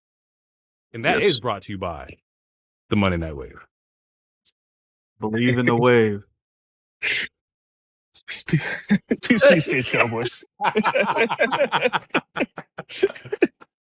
And that is brought to you by the Monday Night Wave. Believe in the wave. Two Space Cowboys.